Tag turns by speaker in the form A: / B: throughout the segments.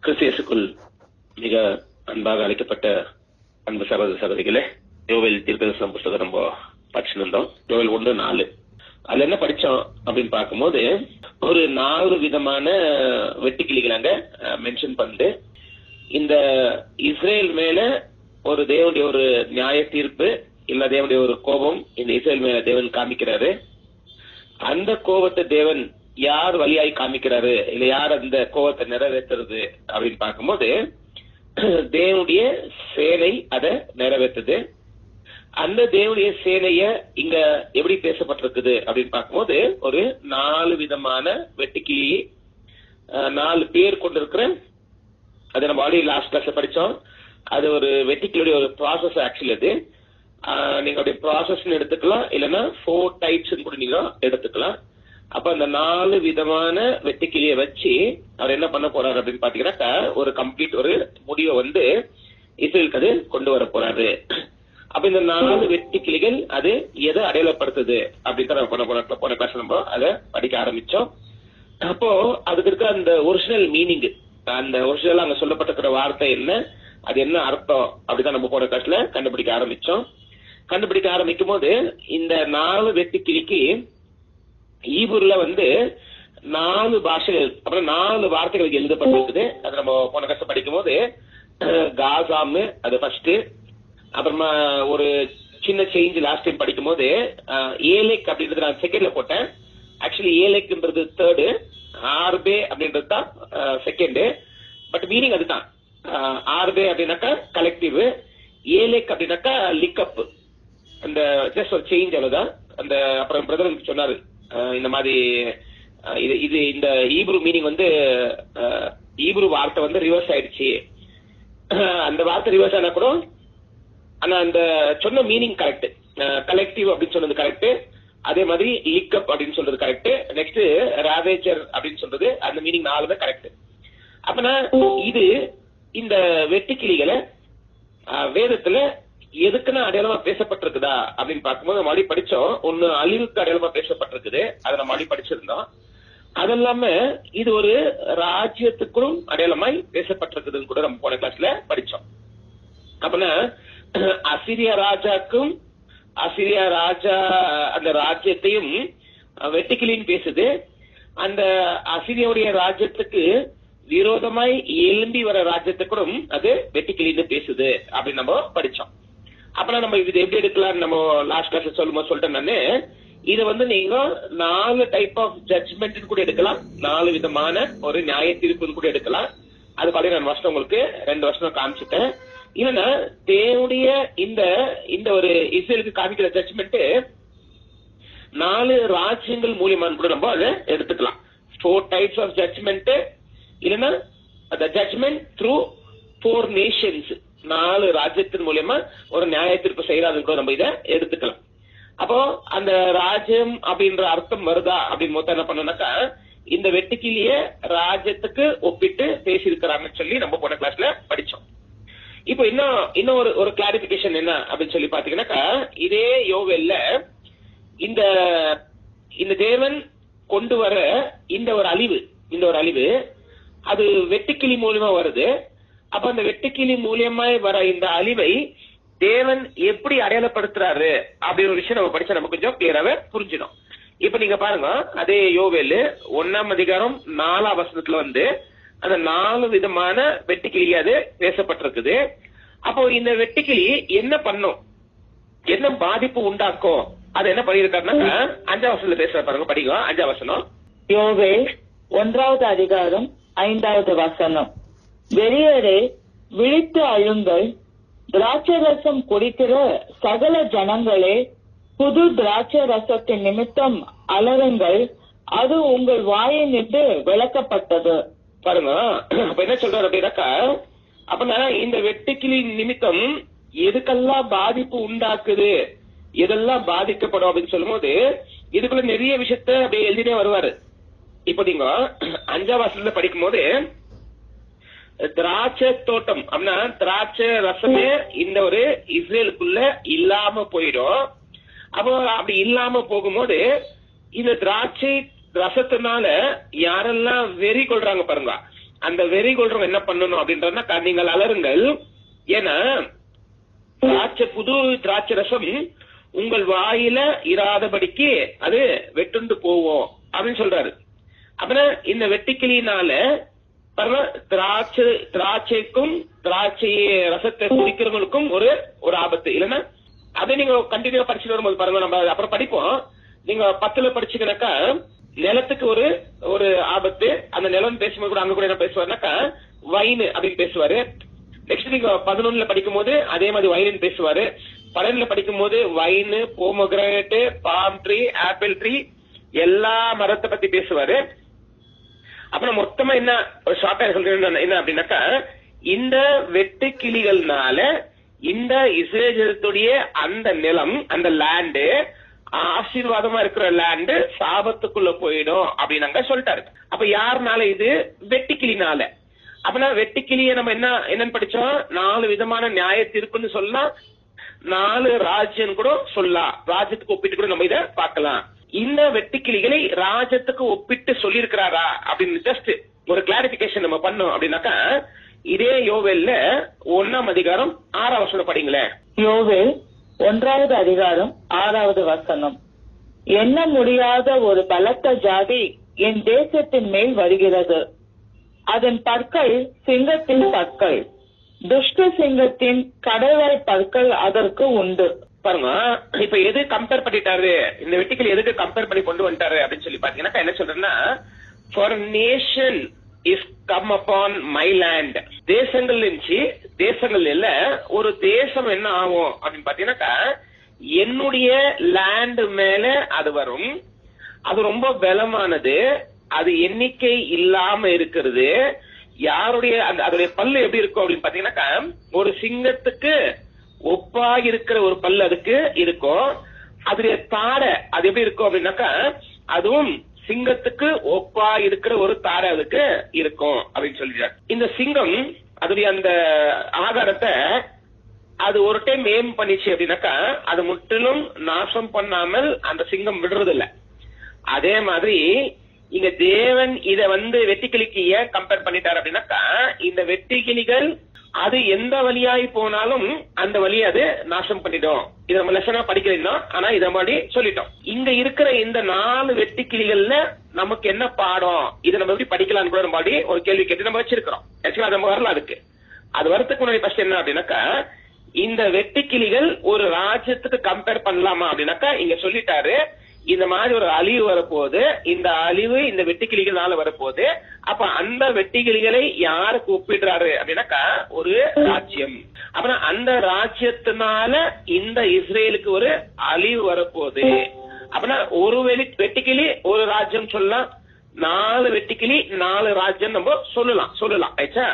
A: கிறிஸ்தியேசுக்குள் மிக அன்பாக அழைக்கப்பட்ட அன்பு சகோதர சகோதரிகளே, யோவேல் தீர்க்கதரிசன புத்தகம் நம்ம படிச்சுட்டு இருந்தோம். யோவேல் 1:4 அதுல என்ன படிச்சோம் அப்படின்னு பார்க்கும்போது, ஒரு 4 விதமான வெட்டுக்கிளிகள் அங்க மென்ஷன் பண்ணு. இந்த இஸ்ரேல் மேல ஒரு தேவனுடைய ஒரு நியாய தீர்ப்பு இல்ல தேவனுடைய ஒரு கோபம் இந்த இஸ்ரேல் மேல தேவன் காமிக்கிறாரு. அந்த கோபத்தை தேவன் யார் வழியாய் காமிக்கிறாரு, இல்ல யார் அந்த கோபத்தை நிறைவேற்றுறது அப்படின்னு பார்க்கும்போது, தேவனுடைய சேனை அதை நிறைவேற்றுது. அந்த தேவனுடைய சேனைய இங்க எப்படி பேசப்பட்டிருக்குது அப்படின்னு பார்க்கும்போது, ஒரு 4 விதமான வெட்டுக்கிளி 4 பேர் கொண்டிருக்கிற, அதை நம்ம ஆல்ரெடி லாஸ்ட் கிளாஸ்ல படிச்சோம். அது ஒரு வெட்டுக்கிளியுடைய ஒரு ப்ராசஸ். ஆக்சுவலி அது நீங்க அப்படியே ப்ராசஸ் எடுத்துக்கலாம், இல்லைன்னா 4 டைப்ஸ் கூட நீங்க எடுத்துக்கலாம். அப்ப அந்த 4 விதமான வெட்டுக்கிளியை வச்சு அவர் என்ன பண்ண போறாரு அப்படின்னு பாத்தீங்கன்னா, ஒரு கம்ப்ளீட் ஒரு முடிவை வந்து இஸ்ரேலுக்கு அது கொண்டு வர போறாரு. அப்ப இந்த 4 வெட்டுக்கிளிகள் அது எதை அடையாளப்படுத்துது அப்படின்னு நம்ம போன கிளாஸ் நம்ம அதை படிக்க ஆரம்பிச்சோம். அப்போ அதுக்கு இருக்க அந்த ஒரிஜினல் மீனிங், அந்த ஒரிஜினல் அங்க சொல்லப்பட்டிருக்கிற வார்த்தை என்ன, அது என்ன அர்த்தம் அப்படிதான் நம்ம போன கிளாஸ்ல கண்டுபிடிக்க ஆரம்பிச்சோம். கண்டுபிடிக்க ஆரம்பிக்கும் போது இந்த 4 வெட்டுக்கிளிக்கு ஈபூர்ல வந்து 4 பாஷைகள், அப்புறம் 4 வார்த்தைகளுக்கு எழுதப்பட்டிருக்குது. அது நம்ம போன கிளாஸ் படிக்கும் போது காசாம் அது ஃபர்ஸ்ட், அப்புறமா ஒரு சின்ன சேஞ்ச் லாஸ்ட் டைம் படிக்கும் போது ஏலேக் அப்படின்றது நான் செகண்ட்ல போட்டேன். ஆக்சுவலி ஏலேக்ன்றது தேர்டு, ஆர்பே அப்படின்றது தான் செகண்ட், பட் மீனிங் அதுதான். ஆர்பே அப்படின்னாக்கா கலெக்டிவ், ஏலேக் அப்படின்னாக்கா லிக்கப், அந்த ஜஸ்ட் ஒரு சேஞ்ச் அவ்வளவுதான். அந்த அப்புறம் பிரதர் சொன்னாரு இந்த மாதிரி இது இந்த ஈப்ரு மீனிங் வந்து ஈப்ரு வார்த்தை வந்து ரிவர்ஸ் ஆயிடுச்சு. அந்த வார்த்தை ரிவர்ஸ் ஆனா கூட ஆனா அந்த சொன்ன மீனிங் கரெக்ட். கலெக்டிவ் அப்படின்னு சொன்னது கரெக்ட், அதே மாதிரி லிக்கப் அப்படின்னு சொல்றது கரெக்ட், நெக்ஸ்ட் ராவேச்சர் அப்படின்னு சொல்றது அந்த மீனிங் 4 கரெக்ட். அப்பனா இது இந்த வெட்டுக்கிளிகளை வேதத்துல எதுக்குன்னா அடையாளமா பேசப்பட்டிருக்குதா அப்படின்னு பார்க்கும்போது நம்ம மறுபடி படிச்சோம். ஒன்னு அழிவுக்கு அடையாளமா பேசப்பட்டிருக்குது, அதை நம்ம மறுபடி படிச்சிருந்தோம். அதெல்லாம இது ஒரு ராஜ்யத்துக்கும் அடையாளமாய் பேசப்பட்டிருக்குதுன்னு கூட நம்ம போன கிளாஸ்ல படிச்சோம். அப்பனா அசிரியா ராஜாக்கும், அசிரியா ராஜா அந்த ராஜ்யத்தையும் வெட்டுக்கிளின்னு பேசுது. அந்த அசிரியாவுடைய ராஜ்யத்துக்கு விரோதமாய் எழும்பி வர ராஜ்யத்துக்கும் அது வெட்டுக்கிளின்னு பேசுது அப்படின்னு நம்ம படிச்சோம். அப்ப நம்ம இது எப்படி எடுக்கலாம், நம்ம லாஸ்ட் கிளாஸ் சொல்லிட்டேன் நானு. இது வந்து நீங்க 4 டைப் ஆஃப் ஜட்ஜ்மெண்ட் கூட எடுக்கலாம், 4 விதமான ஒரு நியாய தீர்ப்பு கூட எடுக்கலாம். அது பாத்தீங்கன்னா நான் வருஷம் உங்களுக்கு 2 வருஷம் காமிச்சிட்டேன். இல்லைன்னா தேவனுடைய இந்த ஒரு இஸ்ரேலுக்கு காமிக்கிற ஜட்ஜ்மெண்ட் 4 ராஜ்யங்கள் மூலியமானு கூட நம்ம அதை எடுத்துக்கலாம். 4 டைப்ஸ் ஆஃப் ஜட்ஜ்மெண்ட், இல்லைன்னா அந்த ஜட்ஜ்மெண்ட் த்ரூ 4 நேஷன்ஸ், 4 ராஜ்யத்தின் மூலியமா ஒரு நியாய தீர்ப்பு செய்யறது கூட நம்ம இதை எடுத்துக்கலாம். அப்போ அந்த ராஜ்யம் அப்படின்ற அர்த்தம் வருதா அப்படின்னு மொத்தம் என்ன பண்ணனாக்கா, இந்த வெட்டுக்கிளிய ராஜ்யத்துக்கு ஒப்பிட்டு பேசியிருக்கிறாங்கன்னு சொல்லி நம்ம போன கிளாஸ்ல படிச்சோம். இப்போ இன்னும் ஒரு கிளாரிபிகேஷன் என்ன அப்படின்னு சொல்லி பாத்தீங்கன்னாக்கா, இதே யோவேல்ல இந்த தேவன் கொண்டு வர இந்த ஒரு அழிவு அது வெட்டுக்கிளி மூலியமா வருது. அப்ப அந்த வெட்டுக்கிளி மூலியமா வர இந்த அழிவை தேவன் எப்படி அடையாளப்படுத்துறாரு அப்படின்னு ஒரு விஷயம் நம்ம படிச்சா நம்ம கொஞ்சம் கிளியராவே புரிஞ்சிடும். இப்ப நீங்க பாருங்க, அதே யோவேல் 1ஆம் அதிகாரம் 4ஆம் வசனத்துல வந்து அந்த 4 விதமான வெட்டுக்கிளி அது பேசப்பட்டிருக்குது. அப்போ இந்த வெட்டுக்கிளி என்ன பண்ணும், என்ன பாதிப்பு உண்டாக்கும், அது என்ன பண்ணிருக்காருன்னா 5ஆம் வசனத்துல பேசுற பாருங்க, படிங்க 5ஆம் வசனம்.
B: யோவேல் 1ஆவது அதிகாரம் 5வது வசனம். வெளியேறே விழித்து அழுங்கள், திராட்சை ரசம் குடிக்கிற சகல ஜனங்களே, புது திராட்சை ரசத்தின் நிமித்தம் அலறுங்கள், அது உங்கள் வாயை நின்று விளக்கப்பட்டது.
A: பாருங்க, அப்ப என்ன சொல்றாரு அப்படின்னாக்கா, அப்பனா இந்த வெட்டுக்கிளி நிமித்தம் எதுக்கெல்லாம் பாதிப்பு உண்டாக்குது, எதெல்லாம் பாதிக்கப்படும் அப்படின்னு சொல்லும் போது இதுக்குள்ள நிறைய விஷயத்த அப்படியே எழுதினே வருவாரு. இப்ப நீங்க 5ஆம் வசனத்துல படிக்கும் போது திராட்சை தோட்டம் அப்படின்னா திராட்சை ரசமே இந்த ஒரு இஸ்ரேலுக்குள்ள இல்லாம போயிடும். அப்போ அப்படி இல்லாம போகும்போது இந்த திராட்சை ரசத்தினால யாரெல்லாம் வெறி கொள்றாங்க பாருங்க, அந்த வெறி கொள்றவங்க என்ன பண்ணணும் அப்படின்றதுனா, நீங்கள் அலருங்கள், ஏன்னா புது திராட்சை ரசம் உங்கள் வாயில இராதபடிக்கு அது வெட்டுண்டு போவோம் அப்படின்னு சொல்றாரு. அப்படின்னா இந்த வெட்டுக்கிளியினால திராட்சைக்கும் திராட்சை ரசத்தை குடிக்கிறவங்களுக்கும் ஒரு ஆபத்து இல்லைன்னா, அதை நீங்க கண்டினியூ படிச்சுட்டு வரும்போது பாருங்க, நம்ம அப்புறம் படிப்போம். நீங்க 10ல படிச்சுக்கனாக்கா நிலத்துக்கு ஒரு ஆபத்து. அந்த நிலம் பேசும்போது கூட அங்க கூட என்ன பேசுவாருனாக்கா வைன் அப்படின்னு பேசுவாரு. நெக்ஸ்ட் நீங்க 11ல படிக்கும் போது அதே மாதிரி வைன் பேசுவாரு. 12ல படிக்கும் போது vine, pomegranate, palm tree, apple tree எல்லா மரத்தை பத்தி பேசுவாரு. அப்புறம் மொத்தமா என்ன ஒரு ஷார்ட்டா சொல்றேன் என்ன அப்படின்னாக்கா, இந்த வெட்டு கிளிகள்னால இந்த இஸ்ரேலுடைய அந்த நிலம், அந்த லேண்டு ஆசீர்வாதமா இருக்கிற லேண்டு சாபத்துக்குள்ள போயிடும் அப்படின்னு சொல்லிட்டாரு. அப்ப யாருனால? இது வெட்டுக்கிளினால. அப்படின்னா வெட்டுக்கிளிய நம்ம என்னன்னு படிச்சோம்? 4 விதமான நியாயத்திற்குன்னு சொல்லலாம், 4 ராஜ்யம் கூட சொல்லலாம், ராஜ்யத்துக்கு ஒப்பிட்டு கூட நம்ம இத பார்க்கலாம். இந்த வெட்டுக்கிளிகளை ராஜ்யத்துக்கு ஒப்பிட்டு சொல்லியிருக்கிறாரா அப்படின்னு ஜஸ்ட் ஒரு கிளாரிபிகேஷன் நம்ம பண்ணோம் அப்படின்னாக்கா, இதே யோவேல்ல 1ஆம் அதிகாரம் 6ஆம் வசனம் படிங்களேன்.
B: யோவேல் 1வது அதிகாரம் 6வது வசனம். எண்ண முடியாத ஒரு பலத்த ஜாதி என் தேசத்தின் மேல் வருகிறது. அதன் பற்கள் சிங்கத்தின் பற்கள், துஷ்ட சிங்கத்தின் கடற்கரை பற்கள் அதற்கு உண்டு.
A: பாருங்க, இப்ப எது கம்பேர் பண்ணிட்டாரு, இந்த வெட்டுக்கிளி எதுக்கு கம்பேர் பண்ணி கொண்டு வந்துட்டாரு அப்படின்னு சொல்லி பாத்தீங்கன்னா என்ன சொல்றேன்னா, for nation is come upon my land. தேசங்கள் இருந்துச்சு, தேசங்கள் இல்ல, ஒரு தேசம் என்ன ஆகும் அப்படின்னு பாத்தீங்கன்னாக்கா என்னுடைய லேண்ட் மேல அது வரும். அது ரொம்ப பலமானது, அது எண்ணிக்கை இல்லாம இருக்கிறது. யாருடைய அதோடைய பல்லு எப்படி இருக்கும் அப்படின்னு பாத்தீங்கன்னாக்கா, ஒரு சிங்கத்துக்கு ஒப்பா இருக்கிற ஒரு பல்லு அதுக்கு இருக்கும். அதோடைய தாடை அது எப்படி இருக்கும் அப்படின்னாக்கா, அதுவும் சிங்கத்துக்கு ஒப்பா இருக்கிற ஒரு தாடை அதுக்கு இருக்கும் அப்படின்னு சொல்லிடுறாரு. இந்த சிங்கம் அதோடைய அந்த ஆகாரத்தை அது ஒரு டைம் ஏம் பண்ணிச்சு அப்படின்னாக்கா அது முற்றிலும் நாசம் பண்ணாமல் அந்த சிங்கம் விடுறது இல்ல. அதே மாதிரி இங்க தேவன் இத வெட்டுக்கிளிக்கு ஏன் கம்பேர் பண்ணிட்டாரு அப்படின்னாக்கா, இந்த வெட்டுக்கிளிகள் அது எந்த வழியாய் போனாலும் அந்த வழியை அது நாசம் பண்ணிடும். இத நம்ம லெசனா படிக்கிறோம், ஆனா இத மாதிரி சொல்லிட்டோம். இங்க இருக்கிற இந்த 4 வெட்டுக்கிளிகள்ல நமக்கு என்ன பாடம், இதை நம்ம எப்படி படிக்கலாம்னு கூட நம்ம ஒரு கேள்வி கேட்டு நம்ம வச்சிருக்கிறோம். ஆக்சுவலா நம்ம வரல, அது வரத்துக்கு முன்னாடி ஃபர்ஸ்ட் என்ன அப்படின்னாக்கா, இந்த வெட்டுக்கிளிகள் ஒரு ராஜ்யத்துக்கு கம்பேர் பண்ணலாமா அப்படின்னாக்கா இங்க சொல்லிட்டாரு, இந்த மாதிரி ஒரு அழிவு வரப்போகுது, இந்த அழிவு இந்த வெட்டுக்கிளிகளால வரப்போகுது. அப்ப அந்த வெட்டுக்கிளிகளை யாருக்கு ஒப்பிடுறாரு அப்படின்னாக்கா ஒரு ராஜ்யம். அப்புறம் அந்த ராஜ்யத்தினால இந்த இஸ்ரேலுக்கு ஒரு அழிவு வரப்போகுது. அப்படின்னா ஒரு வெட்டுக்கிளி ஒரு ராஜ்யம் சொல்லலாம், 4 வெட்டுக்கிளி 4 ராஜ்யம் நம்ம சொல்லலாம். ஆயிடுச்சா?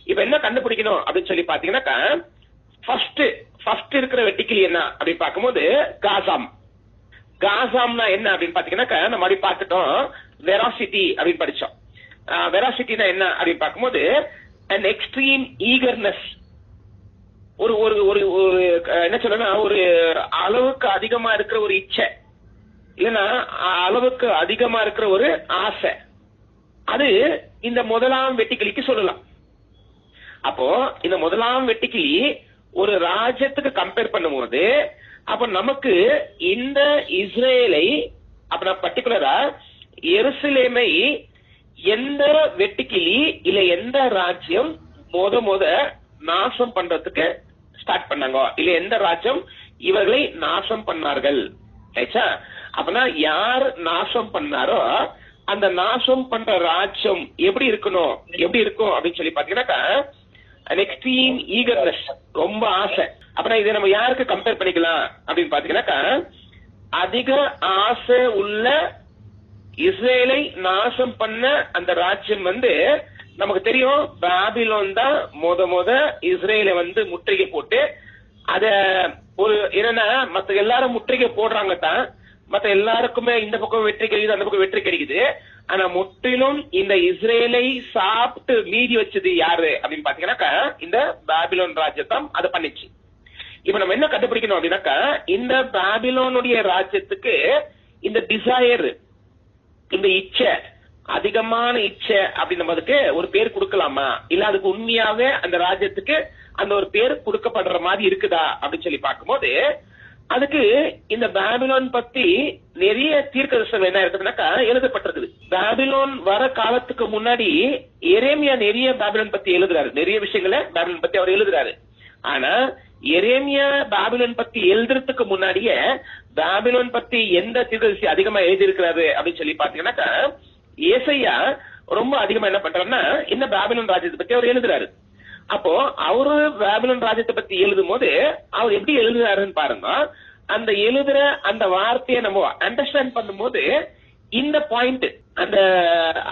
A: இப்ப என்ன கண்டுபிடிக்கணும் அப்படின்னு சொல்லி பாத்தீங்கன்னாக்கா, ஃபர்ஸ்ட் இருக்கிற வெட்டுக்கிளி என்ன அப்படின்னு பார்க்கும்போது காசாம்னா என்ன அப்படின்னு பாத்தீங்கன்னாக்கா, நம்ம அப்படி பார்த்துட்டோம், வெராசிட்டி அப்படின்னு படிச்சோம். வெராசிட்டினா என்ன அப்படின்னு பார்க்கும்போது an extreme eagerness, ஒரு ஒரு ஒரு என்ன சொல்லணும்னா ஒரு அளவுக்கு அதிகமா இருக்கிற ஒரு இச்சை, இல்லைன்னா அளவுக்கு அதிகமா இருக்கிற ஒரு ஆசை, அது இந்த முதலாம் வெட்டுக்கிளிக்கு சொல்லலாம். அப்போ இந்த முதலாம் வெட்டுக்கிளி ஒரு ராஜ்யத்துக்கு கம்பேர் பண்ணும்போது, அப்ப நமக்கு இந்த இஸ்ரேலை அப்ப பர்டிகுலரா எருசலேமை எந்த வெட்டுக்கிளி இல்ல எந்த ராஜ்யம் முத நாசம் பண்றதுக்கு ஸ்டார்ட் பண்ணாங்க, இல்ல எந்த ராஜ்யம் இவர்களை நாசம் பண்ணார்கள். அப்பனா யார் நாசம் பண்ணாரோ அந்த நாசம் பண்ற ராஜ்யம் எப்படி இருக்கும் அப்படின்னு சொல்லி பாத்தீங்கன்னாக்கா, எக்ஸ்ட்ரீம் ஈகர்னஸ், ரொம்ப ஆசை. அப்புறம் இதை நம்ம யாருக்கு கம்பேர் பண்ணிக்கலாம் அப்படின்னு பாத்தீங்கன்னாக்கா, அதிக ஆசை உள்ள இஸ்ரேலை நாசம் பண்ண அந்த ராஜ்யம் நமக்கு தெரியும், பாபிலோன் தான் முத இஸ்ரேலை முற்றுகை போட்டு அத ஒரு என்னன்னா மத்த எல்லாரும் முற்றுகை போடுறாங்க தான், மத்த எல்லாருக்குமே இந்த பக்கம் வெற்றி கிடைக்குது, அந்த பக்கம் வெற்றி கிடைக்குது. ஆனா முற்றிலும் இந்த இஸ்ரேலை சாப்பிட்டு மீதி வச்சது யாரு அப்படின்னு பாத்தீங்கன்னாக்கா இந்த பாபிலோன் ராஜ்யத்தான் அதை பண்ணிச்சு. இப்ப நம்ம என்ன கண்டுபிடிக்கணும் அப்படின்னாக்கா, இந்த பாபிலோனுடைய ராஜ்யத்துக்கு இந்த டிசையர், இந்த இச்சை, அதிகமான இச்சை அப்படின்னு நம்ம அதுக்கு ஒரு பேர் கொடுக்கலாமா, இல்ல அதுக்கு உண்மையாவே அந்த ராஜ்யத்துக்கு அந்த ஒரு பேர் கொடுக்கப்படுற மாதிரி இருக்குதா அப்படின்னு சொல்லி பார்க்கும்போது, அதுக்கு இந்த பாபிலோன் பத்தி நிறைய தீர்க்கதரிசனம் என்ன இருக்குதுன்னாக்கா எழுதப்பட்டிருக்குது. பாபிலோன் வர காலத்துக்கு முன்னாடி எரேமியா நிறைய பாபிலோன் பத்தி எழுதுறாரு, நிறைய விஷயங்களை பாபிலோன் பத்தி அவர் எழுதுறாரு. ஆனா எரேமியா பாபிலோன் பத்தி எழுதுறதுக்கு முன்னாடியே பாபிலோன் பத்தி எந்த தீர்க்கதரிசி அதிகமா எழுதியிருக்கிறாரு அப்படின்னு சொல்லி பாத்தீங்கன்னாக்கா ஏசாயா ரொம்ப அதிகமா என்ன பண்றாருன்னா இந்த பாபிலோன் ராஜ்யத்தை பத்தி அவர் எழுதுறாரு. அப்போ அவரு பாபிலோன் ராஜ்யத்தை பத்தி எழுதும் போது அவர் எப்படி எழுதுறாருன்னு பாருங்க. அந்த எழுதுற அந்த வார்த்தையை நம்ம அண்டர்ஸ்டாண்ட் பண்ணும் போது இந்த பாயிண்ட், அந்த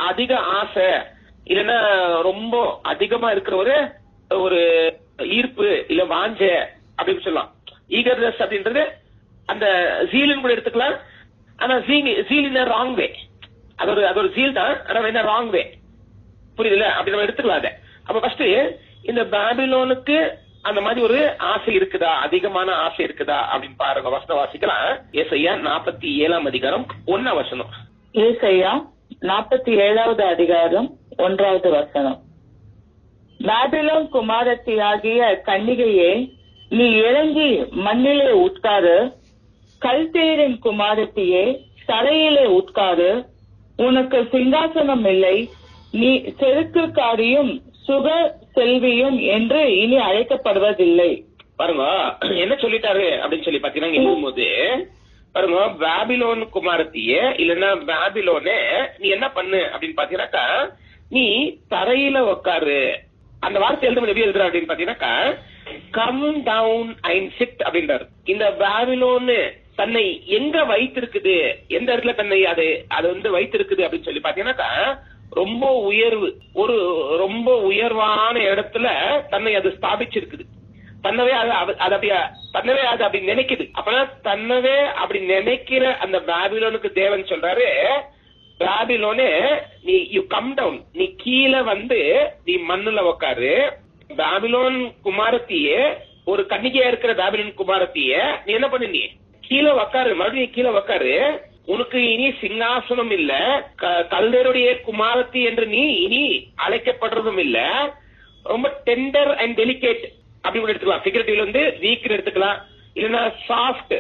A: அதிக ஆசை இல்லைன்னா ரொம்ப அதிகமா இருக்கிற ஒரு ஈர்ப்பு இல்ல வாஞ்ச அப்படின்னு சொல்லலாம். ஈகர்னஸ் அப்படின்றது அந்த ஜீலின் கூட எடுத்துக்கலாம். ஆனா ஜீல் இன் ராங் வே, அது ஒரு ஜீல் தான், ஆனா என்ன ராங் வே, புரியுதுல? அப்படி நம்ம எடுத்துக்கலாம் அதை. அப்ப ஃபர்ஸ்ட் இந்த பாபிலோனுக்கு அந்த மாதிரி ஒரு ஆசை இருக்குதா, அதிகமான ஆசை இருக்குதா அப்படின்னு பாருங்க. வசனம் வாசிக்கலாம். ஏசாயா 47 அதிகாரம் 1 வசனம்.
B: ஏசாயா 47 அதிகாரம் 1 வசனம். பாபிலோன் குமாரத்தியாகிய கன்னிகையே, நீ இறங்கி மண்ணிலே உட்காரு. கல்தேரின் குமாரத்தியே, தரையிலே உட்காரு. உனக்கு சிங்காசனம் இல்லை, நீ செருக்குக்காரியும் சுக செல்வியும் என்று இனி அழைக்கப்படுவதில்லை.
A: பாருங்க என்ன சொல்லிட்டாரு அப்படின்னு சொல்லி பாத்தீங்கன்னா எழுதும்போது பாருங்க, பாபிலோன் குமாரத்தியே இல்லன்னா பாபிலோனே நீ என்ன பண்ணு அப்படின்னு பாத்தீங்கன்னாக்கா நீ தரையில உட்காரு. அந்த வார்த்தை எழுதும்போது எப்படி எழுதுற அப்படின்னு பாத்தீங்கன்னாக்கா கம் டவுன் அண்ட் சிட் அப்படின்றாரு. இந்த பாபிலோன்னு தன்னை எங்க வைத்திருக்குது, எந்த இடத்துல தன்னை அது வைத்திருக்குது அப்படின்னு சொல்லி பாத்தீங்கன்னாக்கா ரொம்ப உயர்வு, ஒரு ரொம்ப உயர்வான இடத்துல தன்னை அது ஸ்தாபிச்சிருக்குது. தன்னவே அது அப்படி நினைக்குது. அப்பனா தன்னவே அப்படி நினைக்கிற அந்த பாபிலோனுக்கு தேவன் சொல்றாரு, பாபிலோனே நீ யூ கம் டவுன், நீ கீழே வந்து நீ மண்ணுல உக்காரு. பாபிலோன் குமாரத்தியே, ஒரு கன்னிகையா இருக்கிற பாபிலோன் குமாரத்தியே நீ என்ன பண்ணு, நீ கீழே உக்காரு, மறுபடியும் கீழே உக்காரு. உனக்கு இனி சிங்காசனம் இல்ல, கல்தேருடைய குமாரத்தி என்று நீ இனி அழைக்கப்படுறதும் இல்ல. ரொம்ப டெண்டர் அண்ட் டெலிகேட் அப்படி கூட எடுத்துக்கலாம். ஃபிகரேட்டிவ்ல வந்து வீக் எடுத்துக்கலாம், இல்லன்னா சாஃப்ட்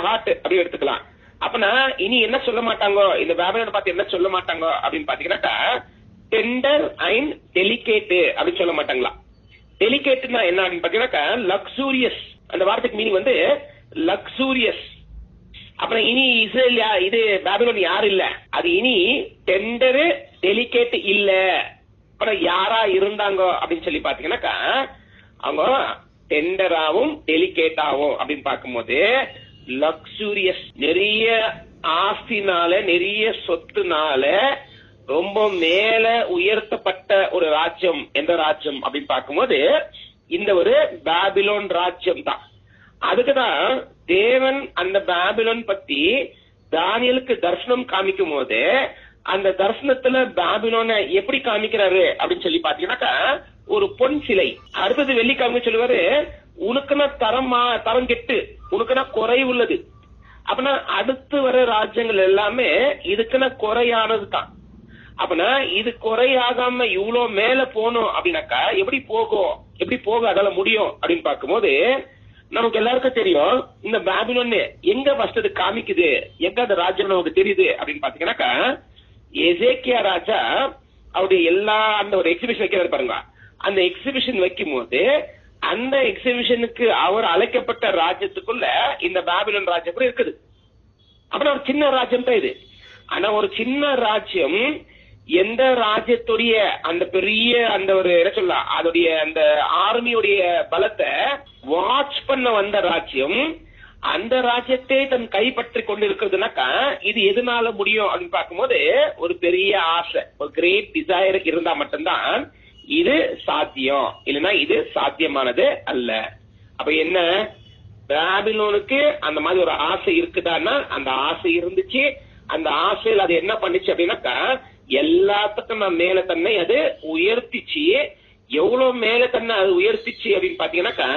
A: ஹார்ட் அப்படி எடுத்துக்கலாம். அப்பனா இனி என்ன சொல்ல மாட்டாங்க, இந்த பாபிலோனை பார்த்து என்ன சொல்ல மாட்டாங்க அப்படின்னு பாத்தீங்கன்னாக்கா டெண்டர் அண்ட் டெலிகேட் அப்படின்னு சொல்ல மாட்டாங்களா. டெலிகேட்னா என்ன அப்படின்னு பாத்தீங்கன்னாக்கா லக்ஸூரியஸ். அந்த வார்த்தைக்கு மீனிங் வந்து லக்ஸூரியஸ். அப்புறம் இனி இஸ்ரேல் இது பாபிலோன் யாரு இல்ல, அது இனி டெண்டரு டெலிகேட் இல்ல. அப்புறம் யாரா இருந்தாங்க அப்படின்னு சொல்லி பாத்தீங்கன்னாக்கா அவங்க டெண்டராவும் டெலிகேட்டாவும் அப்படின்னு பார்க்கும்போது லக்ஸூரியஸ், நிறைய ஆஸ்தினால நிறைய சொத்துனால ரொம்ப மேல உயர்த்தப்பட்ட ஒரு ராஜ்யம். எந்த ராஜ்யம் அப்படின்னு பார்க்கும்போது இந்த ஒரு பாபிலோன் ராஜ்யம் தான். அதுக்குதான் தேவன் அந்த பாபிலோன் பத்தி தானியலுக்கு தரிசனம் காமிக்கும் போது அந்த தரிசனத்துல பாபிலோனை எப்படி காமிக்கிறாரு அப்படின்னு சொல்லி பாத்தீங்கன்னாக்கா ஒரு பொன் சிலை. அடுத்தது வெள்ளிக்கிழமை சொல்லுவாரு, உனக்குன்னா தரம் கெட்டு, உனக்குன்னா குறை உள்ளது. அப்பனா அடுத்து வர ராஜ்யங்கள் எல்லாமே இதுக்குன்னா குறையானது தான். அப்பனா இது குறையாகாம இவ்வளவு மேல போகணும் அப்படின்னாக்கா எப்படி போக அதால முடியும் அப்படின்னு பார்க்கும்போது நமக்கு எல்லாருக்கும் தெரியும், இந்த பாபிலோன் எங்க ஃபர்ஸ்ட் அது காமிக்குது, எங்க அந்த ராஜ்யம் நமக்கு தெரியுது அப்படின்னு பாத்தீங்கன்னாக்கா எசேக்கியா ராஜா அவருடைய எல்லா அந்த ஒரு எக்ஸிபிஷன் வைக்கிறாரு பாருங்க. அந்த எக்ஸிபிஷன் வைக்கும் போது அந்த எக்ஸிபிஷனுக்கு அவர் அழைக்கப்பட்ட ராஜ்யத்துக்குள்ள இந்த பாபிலோன் ராஜ்யம் கூட இருக்குது. அப்புறம் ஒரு சின்ன ராஜ்யம் தான் இது. ஆனா ஒரு சின்ன ராஜ்யம் எந்த ராஜ்யத்துடைய அந்த பெரிய அந்த ஒரு என்ன சொல்லலாம், அதோடைய அந்த ஆர்மியுடைய பலத்தை வாட்ச் பண்ண வந்த ராஜ்யம், அந்த ராஜ்யத்தை தன் கைப்பற்றி கொண்டு இருக்கிறதுனாக்கா இது எதனால முடியும் அப்படின்னு பார்க்கும்போது ஒரு பெரிய ஆசை, ஒரு கிரேட் டிசைர் இருந்தா மட்டும்தான் இது சாத்தியம், இல்லைன்னா இது சாத்தியமானது அல்ல. அப்ப என்ன, பாபிலோனுக்கு அந்த மாதிரி ஒரு ஆசை இருக்குதான்னா அந்த ஆசை இருந்துச்சு. அந்த ஆசையில் அது என்ன பண்ணுச்சு அப்படின்னாக்கா எல்லாத்துக்கும் நான் மேல தன்னை அது உயர்த்திச்சு. எவ்வளவு மேல தன்னை அது உயர்த்திச்சு அப்படின்னு பாத்தீங்கன்னாக்கா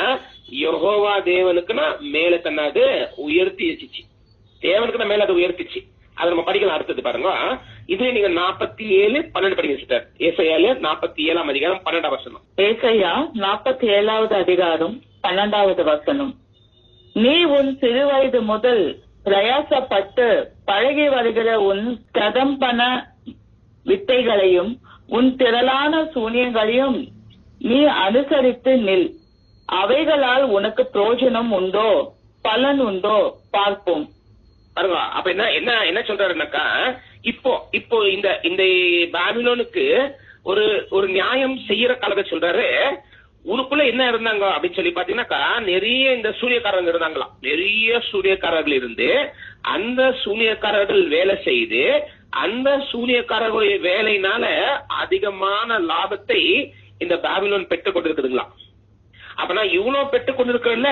A: யெகோவா தேவனுக்குன்னா மேல தன்னை அது உயர்த்தி வச்சுச்சு. தேவனுக்கு மேல அது உயர்த்திச்சு. அதை நம்ம படிக்கலாம். அடுத்தது பாருங்க, இதுவே நீங்க 47:12 படிங்க சிஸ்டர். ஏசாயால 47ஆம் அதிகாரம் 12ஆம் வசனம்.
B: ஏசாயா 47வது அதிகாரம் 12வது வசனம். நீ உன் சிறுவயது முதல் பிரயாசப்பட்டு பழகி வருகிற உன் கதம்பன வித்தைகளையும் உன் திரளான சூனியங்களையும் நீ அனுசரித்து நில். அவைகளால் உனக்கு பிரயோஜனம் உண்டோ, பலன் உண்டோ பார்ப்போம்.
A: பாருங்க, அப்ப என்ன சொல்றாருன்னாக்கா, இப்போ இந்த பாபிலோனுக்கு ஒரு நியாயம் செய்யற காலத்தை சொல்றாரு. உனக்குள்ள என்ன இருந்தாங்க அப்படின்னு சொல்லி பாத்தீங்கன்னாக்கா, நிறைய இந்த சூனியக்காரங்க இருந்தாங்களாம். நிறைய சூனியக்காரர்கள் இருந்து அந்த சூனியக்காரர்கள் வேலை செய்து அந்த சூனியக்காரர்களுடைய வேலையினால அதிகமான லாபத்தை இந்த பாபிலோன் பெற்றுக் கொண்டிருக்குதுங்களா. அப்ப நான் இவ்வளவு பெற்றுக் கொண்டிருக்கிறேன்ல,